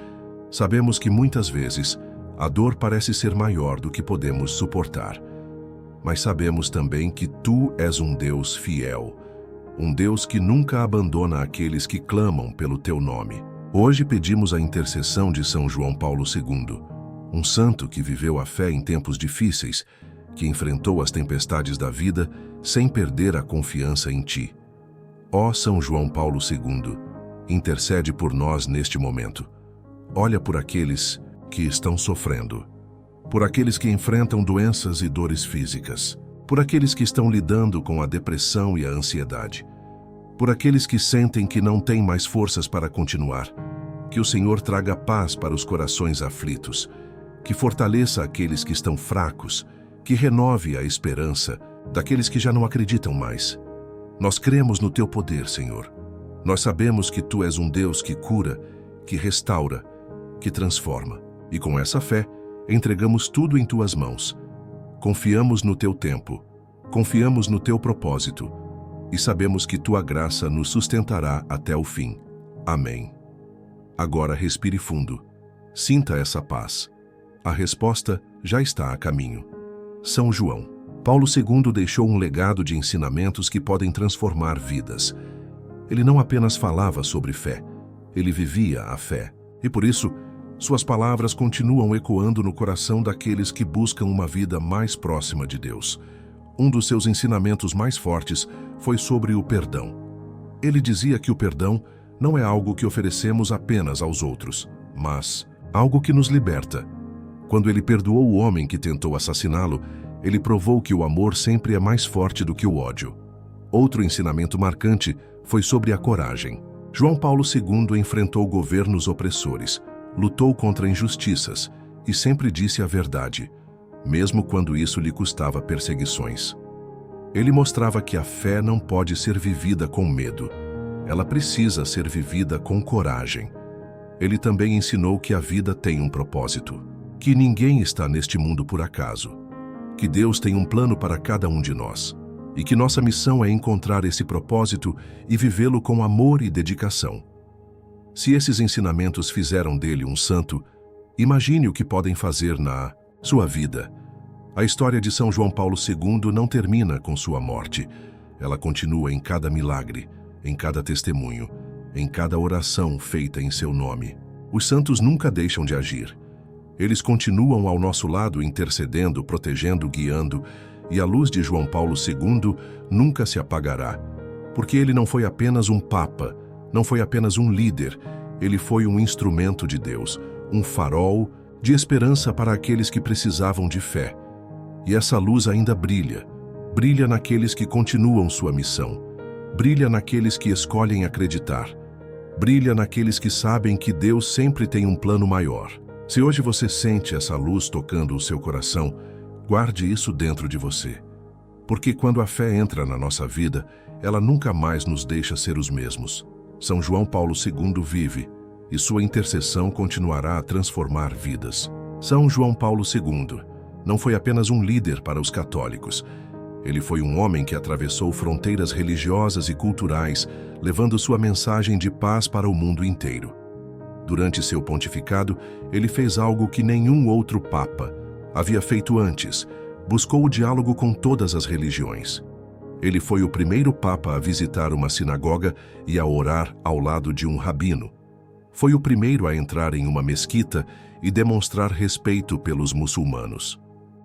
A: Sabemos que muitas vezes a dor parece ser maior do que podemos suportar. Mas sabemos também que Tu és um Deus fiel, um Deus que nunca abandona aqueles que clamam pelo Teu nome. Hoje pedimos a intercessão de São João Paulo II, um santo que viveu a fé em tempos difíceis, que enfrentou as tempestades da vida sem perder a confiança em Ti. Ó São João Paulo II, intercede por nós neste momento. Olha por aqueles que estão sofrendo, por aqueles que enfrentam doenças e dores físicas, por aqueles que estão lidando com a depressão e a ansiedade, por aqueles que sentem que não têm mais forças para continuar. Que o Senhor traga paz para os corações aflitos, que fortaleça aqueles que estão fracos, que renove a esperança daqueles que já não acreditam mais. Nós cremos no Teu poder, Senhor. Nós sabemos que Tu és um Deus que cura, que restaura, que transforma. E com essa fé, entregamos tudo em Tuas mãos. Confiamos no Teu tempo, confiamos no Teu propósito e sabemos que Tua graça nos sustentará até o fim. Amém. Agora respire fundo. Sinta essa paz. A resposta já está a caminho. São João Paulo II deixou um legado de ensinamentos que podem transformar vidas. Ele não apenas falava sobre fé, ele vivia a fé. E por isso, suas palavras continuam ecoando no coração daqueles que buscam uma vida mais próxima de Deus. Um dos seus ensinamentos mais fortes foi sobre o perdão. Ele dizia que o perdão não é algo que oferecemos apenas aos outros, mas algo que nos liberta. Quando ele perdoou o homem que tentou assassiná-lo, ele provou que o amor sempre é mais forte do que o ódio. Outro ensinamento marcante foi sobre a coragem. João Paulo II enfrentou governos opressores, lutou contra injustiças e sempre disse a verdade, mesmo quando isso lhe custava perseguições. Ele mostrava que a fé não pode ser vivida com medo. Ela precisa ser vivida com coragem. Ele também ensinou que a vida tem um propósito, que ninguém está neste mundo por acaso, que Deus tem um plano para cada um de nós, e que nossa missão é encontrar esse propósito e vivê-lo com amor e dedicação. Se esses ensinamentos fizeram dele um santo, imagine o que podem fazer na sua vida. A história de São João Paulo II não termina com sua morte. Ela continua em cada milagre, em cada testemunho, em cada oração feita em seu nome. Os santos nunca deixam de agir. Eles continuam ao nosso lado intercedendo, protegendo, guiando, e a luz de João Paulo II nunca se apagará, porque ele não foi apenas um papa, não foi apenas um líder, ele foi um instrumento de Deus, um farol de esperança para aqueles que precisavam de fé. E essa luz ainda brilha, brilha naqueles que continuam sua missão, brilha naqueles que escolhem acreditar, brilha naqueles que sabem que Deus sempre tem um plano maior. Se hoje você sente essa luz tocando o seu coração, guarde isso dentro de você. Porque quando a fé entra na nossa vida, ela nunca mais nos deixa ser os mesmos. São João Paulo II vive, e sua intercessão continuará a transformar vidas. São João Paulo II não foi apenas um líder para os católicos. Ele foi um homem que atravessou fronteiras religiosas e culturais, levando sua mensagem de paz para o mundo inteiro. Durante seu pontificado, ele fez algo que nenhum outro papa havia feito antes: buscou o diálogo com todas as religiões. Ele foi o primeiro papa a visitar uma sinagoga e a orar ao lado de um rabino. Foi o primeiro a entrar em uma mesquita e demonstrar respeito pelos muçulmanos.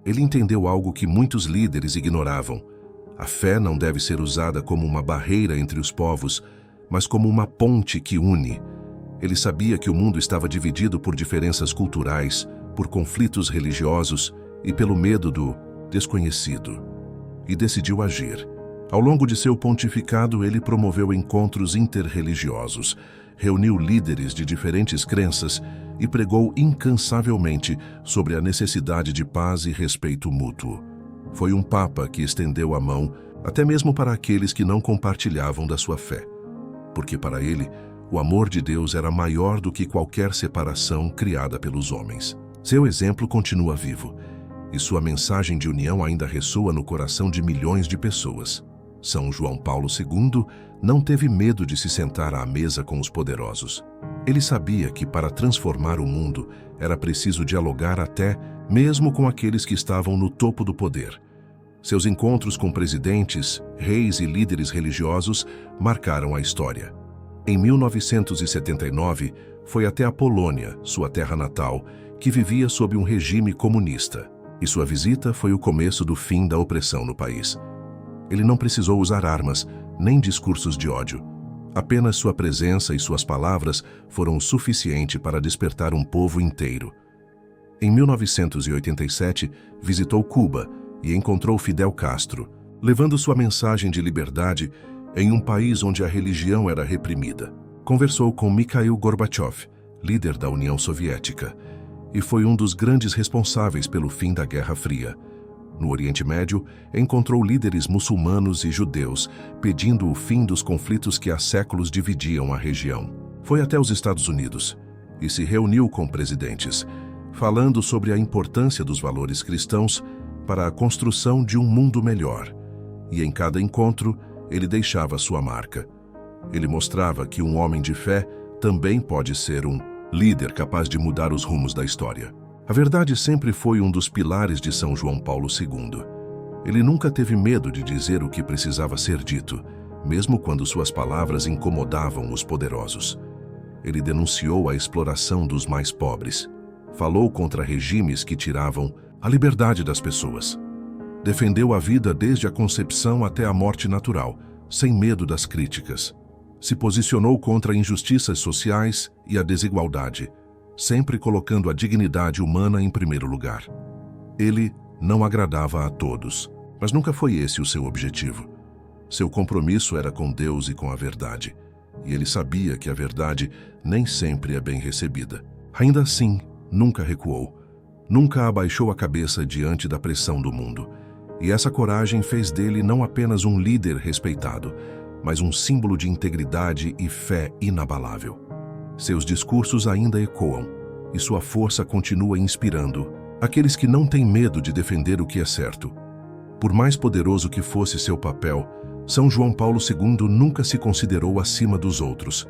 A: Ele entendeu algo que muitos líderes ignoravam. A fé não deve ser usada como uma barreira entre os povos, mas como uma ponte que une. Ele sabia que o mundo estava dividido por diferenças culturais, por conflitos religiosos e pelo medo do desconhecido. E decidiu agir. Ao longo de seu pontificado, ele promoveu encontros interreligiosos, reuniu líderes de diferentes crenças e pregou incansavelmente sobre a necessidade de paz e respeito mútuo. Foi um papa que estendeu a mão até mesmo para aqueles que não compartilhavam da sua fé, porque para ele, o amor de Deus era maior do que qualquer separação criada pelos homens. Seu exemplo continua vivo, e sua mensagem de união ainda ressoa no coração de milhões de pessoas. São João Paulo II não teve medo de se sentar à mesa com os poderosos. Ele sabia que para transformar o mundo era preciso dialogar até mesmo com aqueles que estavam no topo do poder. Seus encontros com presidentes, reis e líderes religiosos marcaram a história. Em 1979, foi até a Polônia, sua terra natal, que vivia sob um regime comunista, e sua visita foi o começo do fim da opressão no país. Ele não precisou usar armas, nem discursos de ódio. Apenas sua presença e suas palavras foram o suficiente para despertar um povo inteiro. Em 1987, visitou Cuba e encontrou Fidel Castro, levando sua mensagem de liberdade em um país onde a religião era reprimida. Conversou com Mikhail Gorbachev, líder da União Soviética, e foi um dos grandes responsáveis pelo fim da Guerra Fria. No Oriente Médio, encontrou líderes muçulmanos e judeus, pedindo o fim dos conflitos que há séculos dividiam a região. Foi até os Estados Unidos e se reuniu com presidentes, falando sobre a importância dos valores cristãos para a construção de um mundo melhor. E em cada encontro, ele deixava sua marca. Ele mostrava que um homem de fé também pode ser um líder capaz de mudar os rumos da história. A verdade sempre foi um dos pilares de São João Paulo II. Ele nunca teve medo de dizer o que precisava ser dito, mesmo quando suas palavras incomodavam os poderosos. Ele denunciou a exploração dos mais pobres, falou contra regimes que tiravam a liberdade das pessoas. Defendeu a vida desde a concepção até a morte natural, sem medo das críticas. Se posicionou contra injustiças sociais e a desigualdade, sempre colocando a dignidade humana em primeiro lugar. Ele não agradava a todos, mas nunca foi esse o seu objetivo. Seu compromisso era com Deus e com a verdade, e ele sabia que a verdade nem sempre é bem recebida. Ainda assim, nunca recuou, nunca abaixou a cabeça diante da pressão do mundo, e essa coragem fez dele não apenas um líder respeitado, mas um símbolo de integridade e fé inabalável. Seus discursos ainda ecoam, e sua força continua inspirando aqueles que não têm medo de defender o que é certo. Por mais poderoso que fosse seu papel, São João Paulo II nunca se considerou acima dos outros.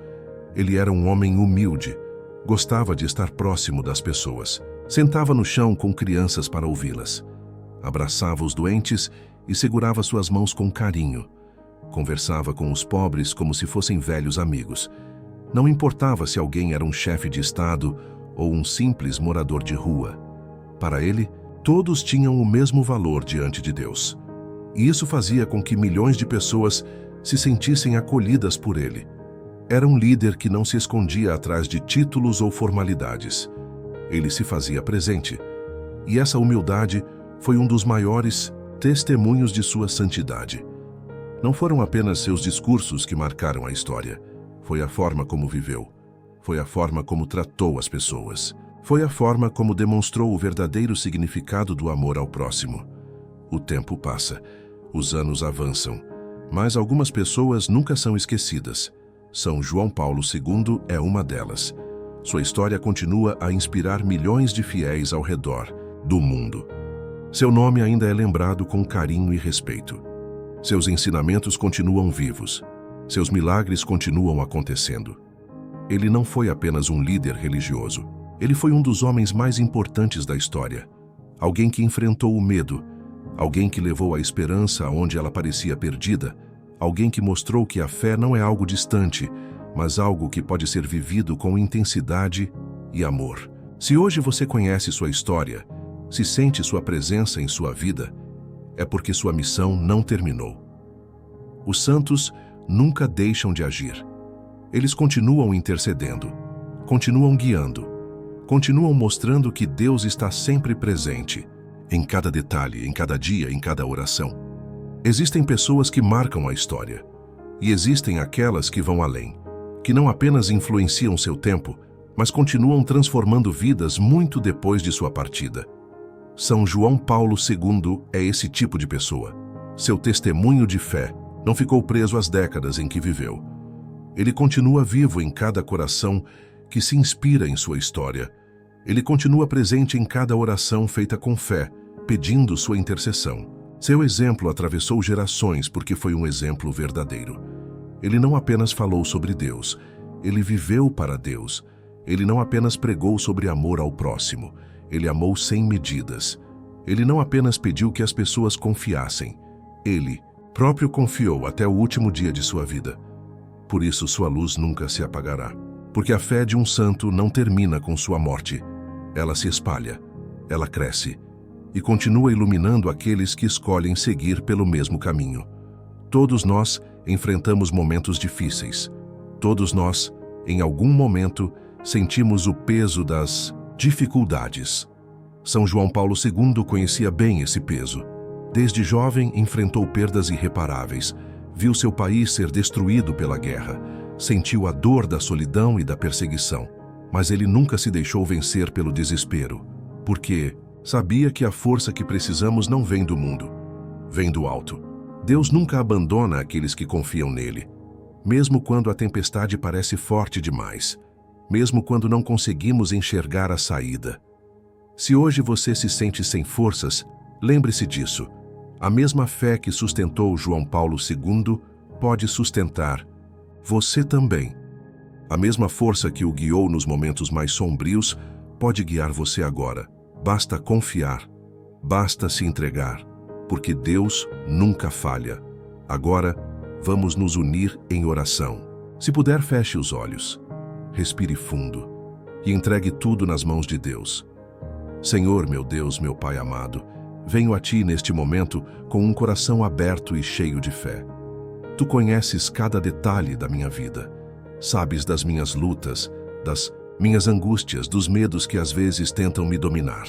A: Ele era um homem humilde, gostava de estar próximo das pessoas, sentava no chão com crianças para ouvi-las, abraçava os doentes e segurava suas mãos com carinho, conversava com os pobres como se fossem velhos amigos. Não importava se alguém era um chefe de estado ou um simples morador de rua. Para ele, todos tinham o mesmo valor diante de Deus. E isso fazia com que milhões de pessoas se sentissem acolhidas por ele. Era um líder que não se escondia atrás de títulos ou formalidades. Ele se fazia presente. E essa humildade foi um dos maiores testemunhos de sua santidade. Não foram apenas seus discursos que marcaram a história. Foi a forma como viveu. Foi a forma como tratou as pessoas. Foi a forma como demonstrou o verdadeiro significado do amor ao próximo. O tempo passa, os anos avançam, mas algumas pessoas nunca são esquecidas. São João Paulo II é uma delas. Sua história continua a inspirar milhões de fiéis ao redor do mundo. Seu nome ainda é lembrado com carinho e respeito. Seus ensinamentos continuam vivos. Seus milagres continuam acontecendo. Ele não foi apenas um líder religioso. Ele foi um dos homens mais importantes da história. Alguém que enfrentou o medo. Alguém que levou a esperança onde ela parecia perdida. Alguém que mostrou que a fé não é algo distante, mas algo que pode ser vivido com intensidade e amor. Se hoje você conhece sua história, se sente sua presença em sua vida, é porque sua missão não terminou. Os santos nunca deixam de agir. Eles continuam intercedendo, continuam guiando, continuam mostrando que Deus está sempre presente, em cada detalhe, em cada dia, em cada oração. Existem pessoas que marcam a história, e existem aquelas que vão além, que não apenas influenciam seu tempo, mas continuam transformando vidas muito depois de sua partida. São João Paulo II é esse tipo de pessoa. Seu testemunho de fé não ficou preso às décadas em que viveu. Ele continua vivo em cada coração que se inspira em sua história. Ele continua presente em cada oração feita com fé, pedindo sua intercessão. Seu exemplo atravessou gerações porque foi um exemplo verdadeiro. Ele não apenas falou sobre Deus, ele viveu para Deus. Ele não apenas pregou sobre amor ao próximo, ele amou sem medidas. Ele não apenas pediu que as pessoas confiassem, ele próprio confiou até o último dia de sua vida. Por isso sua luz nunca se apagará. Porque a fé de um santo não termina com sua morte. Ela se espalha, ela cresce e continua iluminando aqueles que escolhem seguir pelo mesmo caminho. Todos nós enfrentamos momentos difíceis. Todos nós, em algum momento, sentimos o peso das dificuldades. São João Paulo II conhecia bem esse peso. Desde jovem, enfrentou perdas irreparáveis, viu seu país ser destruído pela guerra, sentiu a dor da solidão e da perseguição, mas ele nunca se deixou vencer pelo desespero, porque sabia que a força que precisamos não vem do mundo, vem do alto. Deus nunca abandona aqueles que confiam nele, mesmo quando a tempestade parece forte demais, mesmo quando não conseguimos enxergar a saída. Se hoje você se sente sem forças, lembre-se disso. A mesma fé que sustentou João Paulo II pode sustentar você também. A mesma força que o guiou nos momentos mais sombrios pode guiar você agora. Basta confiar, basta se entregar, porque Deus nunca falha. Agora, vamos nos unir em oração. Se puder, feche os olhos, respire fundo e entregue tudo nas mãos de Deus. Senhor, meu Deus, meu Pai amado, venho a Ti neste momento com um coração aberto e cheio de fé. Tu conheces cada detalhe da minha vida. Sabes das minhas lutas, das minhas angústias, dos medos que às vezes tentam me dominar.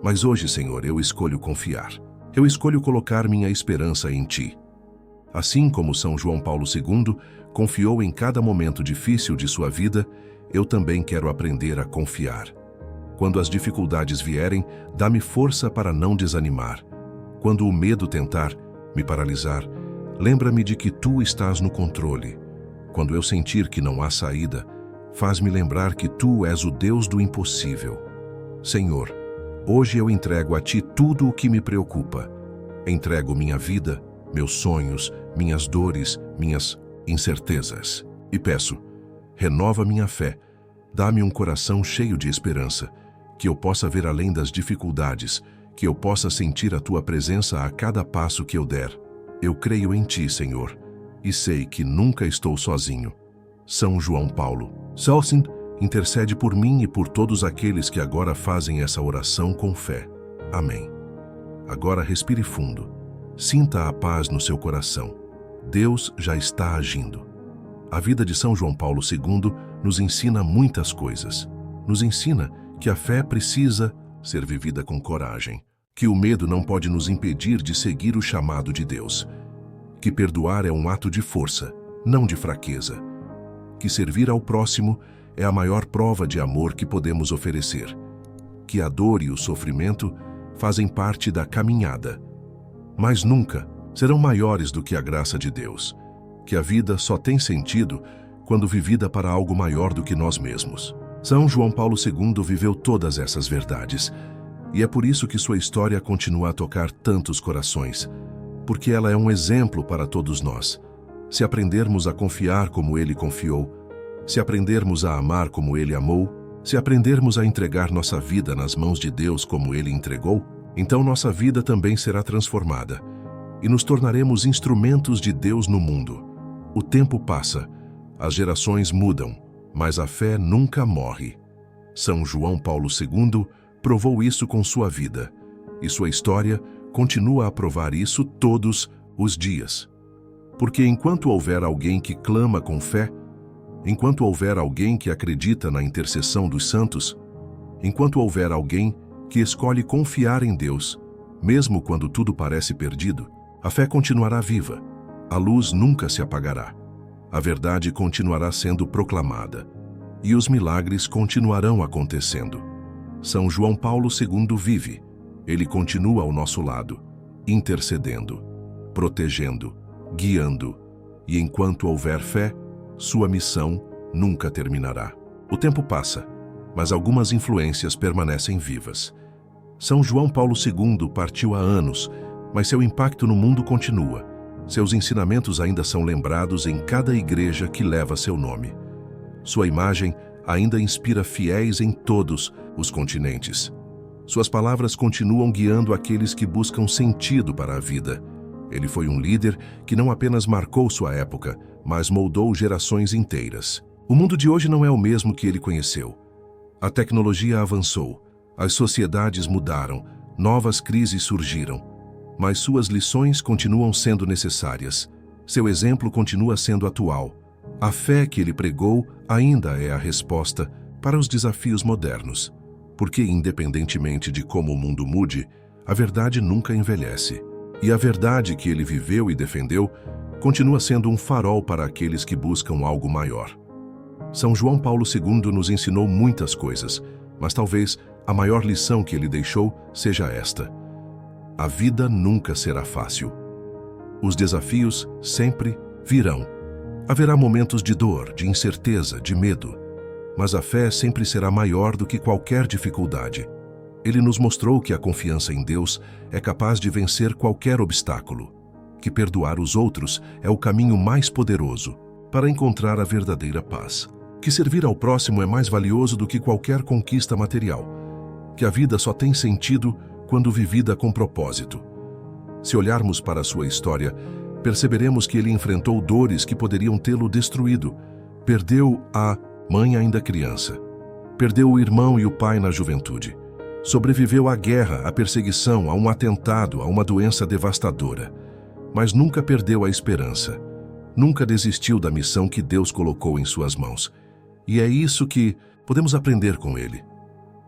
A: Mas hoje, Senhor, eu escolho confiar. Eu escolho colocar minha esperança em Ti. Assim como São João Paulo II confiou em cada momento difícil de sua vida, eu também quero aprender a confiar. Quando as dificuldades vierem, dá-me força para não desanimar. Quando o medo tentar me paralisar, lembra-me de que Tu estás no controle. Quando eu sentir que não há saída, faz-me lembrar que Tu és o Deus do impossível. Senhor, hoje eu entrego a Ti tudo o que me preocupa. Entrego minha vida, meus sonhos, minhas dores, minhas incertezas. E peço, renova minha fé, dá-me um coração cheio de esperança, que eu possa ver além das dificuldades, que eu possa sentir a Tua presença a cada passo que eu der. Eu creio em Ti, Senhor, e sei que nunca estou sozinho. São João Paulo. Celsin intercede por mim e por todos aqueles que agora fazem essa oração com fé. Amém. Agora respire fundo. Sinta a paz no seu coração. Deus já está agindo. A vida de São João Paulo II nos ensina muitas coisas. Nos ensina que a fé precisa ser vivida com coragem, que o medo não pode nos impedir de seguir o chamado de Deus, que perdoar é um ato de força, não de fraqueza, que servir ao próximo é a maior prova de amor que podemos oferecer, que a dor e o sofrimento fazem parte da caminhada, mas nunca serão maiores do que a graça de Deus, que a vida só tem sentido quando vivida para algo maior do que nós mesmos. São João Paulo II viveu todas essas verdades, e é por isso que sua história continua a tocar tantos corações, porque ela é um exemplo para todos nós. Se aprendermos a confiar como ele confiou, se aprendermos a amar como ele amou, se aprendermos a entregar nossa vida nas mãos de Deus como ele entregou, então nossa vida também será transformada e nos tornaremos instrumentos de Deus no mundo. O tempo passa, as gerações mudam, mas a fé nunca morre. São João Paulo II provou isso com sua vida, e sua história continua a provar isso todos os dias. Porque enquanto houver alguém que clama com fé, enquanto houver alguém que acredita na intercessão dos santos, enquanto houver alguém que escolhe confiar em Deus, mesmo quando tudo parece perdido, a fé continuará viva, a luz nunca se apagará, a verdade continuará sendo proclamada e os milagres continuarão acontecendo. São João Paulo II vive, ele continua ao nosso lado, intercedendo, protegendo, guiando, e enquanto houver fé, sua missão nunca terminará. O tempo passa, mas algumas influências permanecem vivas. São João Paulo II partiu há anos, mas seu impacto no mundo continua. Seus ensinamentos ainda são lembrados em cada igreja que leva seu nome. Sua imagem ainda inspira fiéis em todos os continentes. Suas palavras continuam guiando aqueles que buscam sentido para a vida. Ele foi um líder que não apenas marcou sua época, mas moldou gerações inteiras. O mundo de hoje não é o mesmo que ele conheceu. A tecnologia avançou, as sociedades mudaram, novas crises surgiram. Mas suas lições continuam sendo necessárias. Seu exemplo continua sendo atual. A fé que ele pregou ainda é a resposta para os desafios modernos. Porque, independentemente de como o mundo mude, a verdade nunca envelhece. E a verdade que ele viveu e defendeu continua sendo um farol para aqueles que buscam algo maior. São João Paulo II nos ensinou muitas coisas, mas talvez a maior lição que ele deixou seja esta: a vida nunca será fácil. Os desafios sempre virão. Haverá momentos de dor, de incerteza, de medo, mas a fé sempre será maior do que qualquer dificuldade. Ele nos mostrou que a confiança em Deus é capaz de vencer qualquer obstáculo, que perdoar os outros é o caminho mais poderoso para encontrar a verdadeira paz, que servir ao próximo é mais valioso do que qualquer conquista material, que a vida só tem sentido quando vivida com propósito. Se olharmos para a sua história, perceberemos que ele enfrentou dores que poderiam tê-lo destruído. Perdeu a mãe ainda criança. Perdeu o irmão e o pai na juventude. Sobreviveu à guerra, à perseguição, a um atentado, a uma doença devastadora. Mas nunca perdeu a esperança. Nunca desistiu da missão que Deus colocou em suas mãos. E é isso que podemos aprender com ele.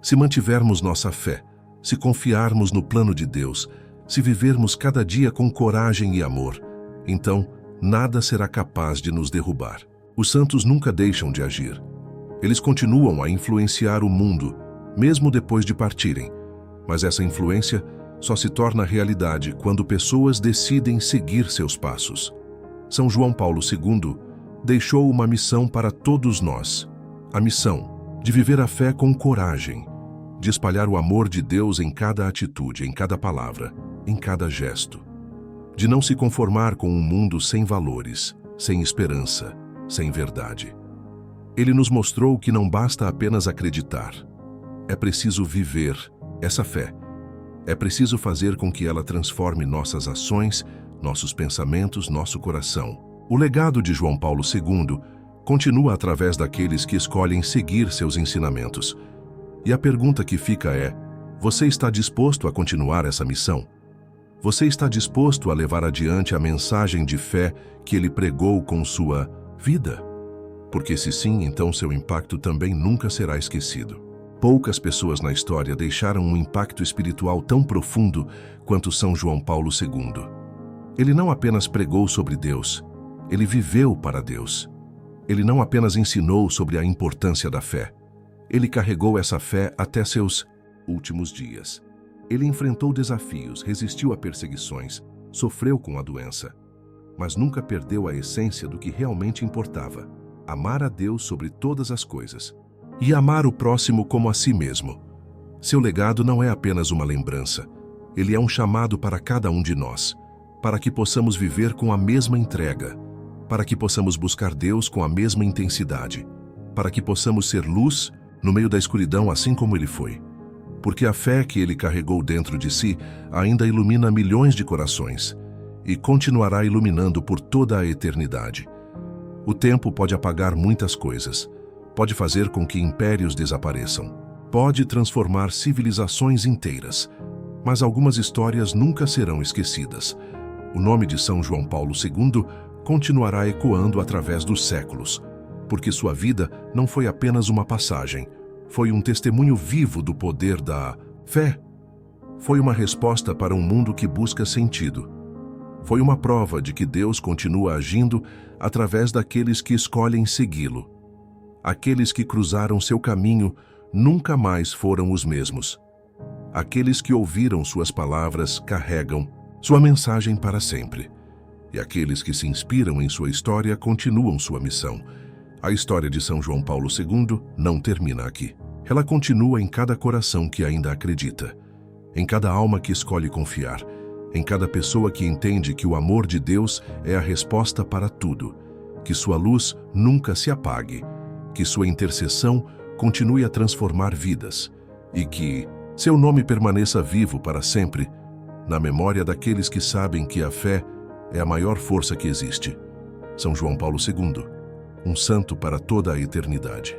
A: Se mantivermos nossa fé, se confiarmos no plano de Deus, se vivermos cada dia com coragem e amor, então nada será capaz de nos derrubar. Os santos nunca deixam de agir. Eles continuam a influenciar o mundo, mesmo depois de partirem. Mas essa influência só se torna realidade quando pessoas decidem seguir seus passos. São João Paulo II deixou uma missão para todos nós. A missão de viver a fé com coragem, de espalhar o amor de Deus em cada atitude, em cada palavra, em cada gesto. De não se conformar com um mundo sem valores, sem esperança, sem verdade. Ele nos mostrou que não basta apenas acreditar. É preciso viver essa fé. É preciso fazer com que ela transforme nossas ações, nossos pensamentos, nosso coração. O legado de João Paulo II continua através daqueles que escolhem seguir seus ensinamentos. E a pergunta que fica é: você está disposto a continuar essa missão? Você está disposto a levar adiante a mensagem de fé que ele pregou com sua vida? Porque se sim, então seu impacto também nunca será esquecido. Poucas pessoas na história deixaram um impacto espiritual tão profundo quanto São João Paulo II. Ele não apenas pregou sobre Deus, ele viveu para Deus. Ele não apenas ensinou sobre a importância da fé, ele carregou essa fé até seus últimos dias. Ele enfrentou desafios, resistiu a perseguições, sofreu com a doença, mas nunca perdeu a essência do que realmente importava: amar a Deus sobre todas as coisas e amar o próximo como a si mesmo. Seu legado não é apenas uma lembrança, ele é um chamado para cada um de nós, para que possamos viver com a mesma entrega, para que possamos buscar Deus com a mesma intensidade, para que possamos ser luz no meio da escuridão assim como ele foi. Porque a fé que ele carregou dentro de si ainda ilumina milhões de corações e continuará iluminando por toda a eternidade. O tempo pode apagar muitas coisas, pode fazer com que impérios desapareçam, pode transformar civilizações inteiras, mas algumas histórias nunca serão esquecidas. O nome de São João Paulo II continuará ecoando através dos séculos, porque sua vida não foi apenas uma passagem, foi um testemunho vivo do poder da fé. Foi uma resposta para um mundo que busca sentido. Foi uma prova de que Deus continua agindo através daqueles que escolhem segui-lo. Aqueles que cruzaram seu caminho nunca mais foram os mesmos. Aqueles que ouviram suas palavras carregam sua mensagem para sempre. E aqueles que se inspiram em sua história continuam sua missão. A história de São João Paulo II não termina aqui. Ela continua em cada coração que ainda acredita, em cada alma que escolhe confiar, em cada pessoa que entende que o amor de Deus é a resposta para tudo, que sua luz nunca se apague, que sua intercessão continue a transformar vidas e que seu nome permaneça vivo para sempre, na memória daqueles que sabem que a fé é a maior força que existe. São João Paulo II, um santo para toda a eternidade.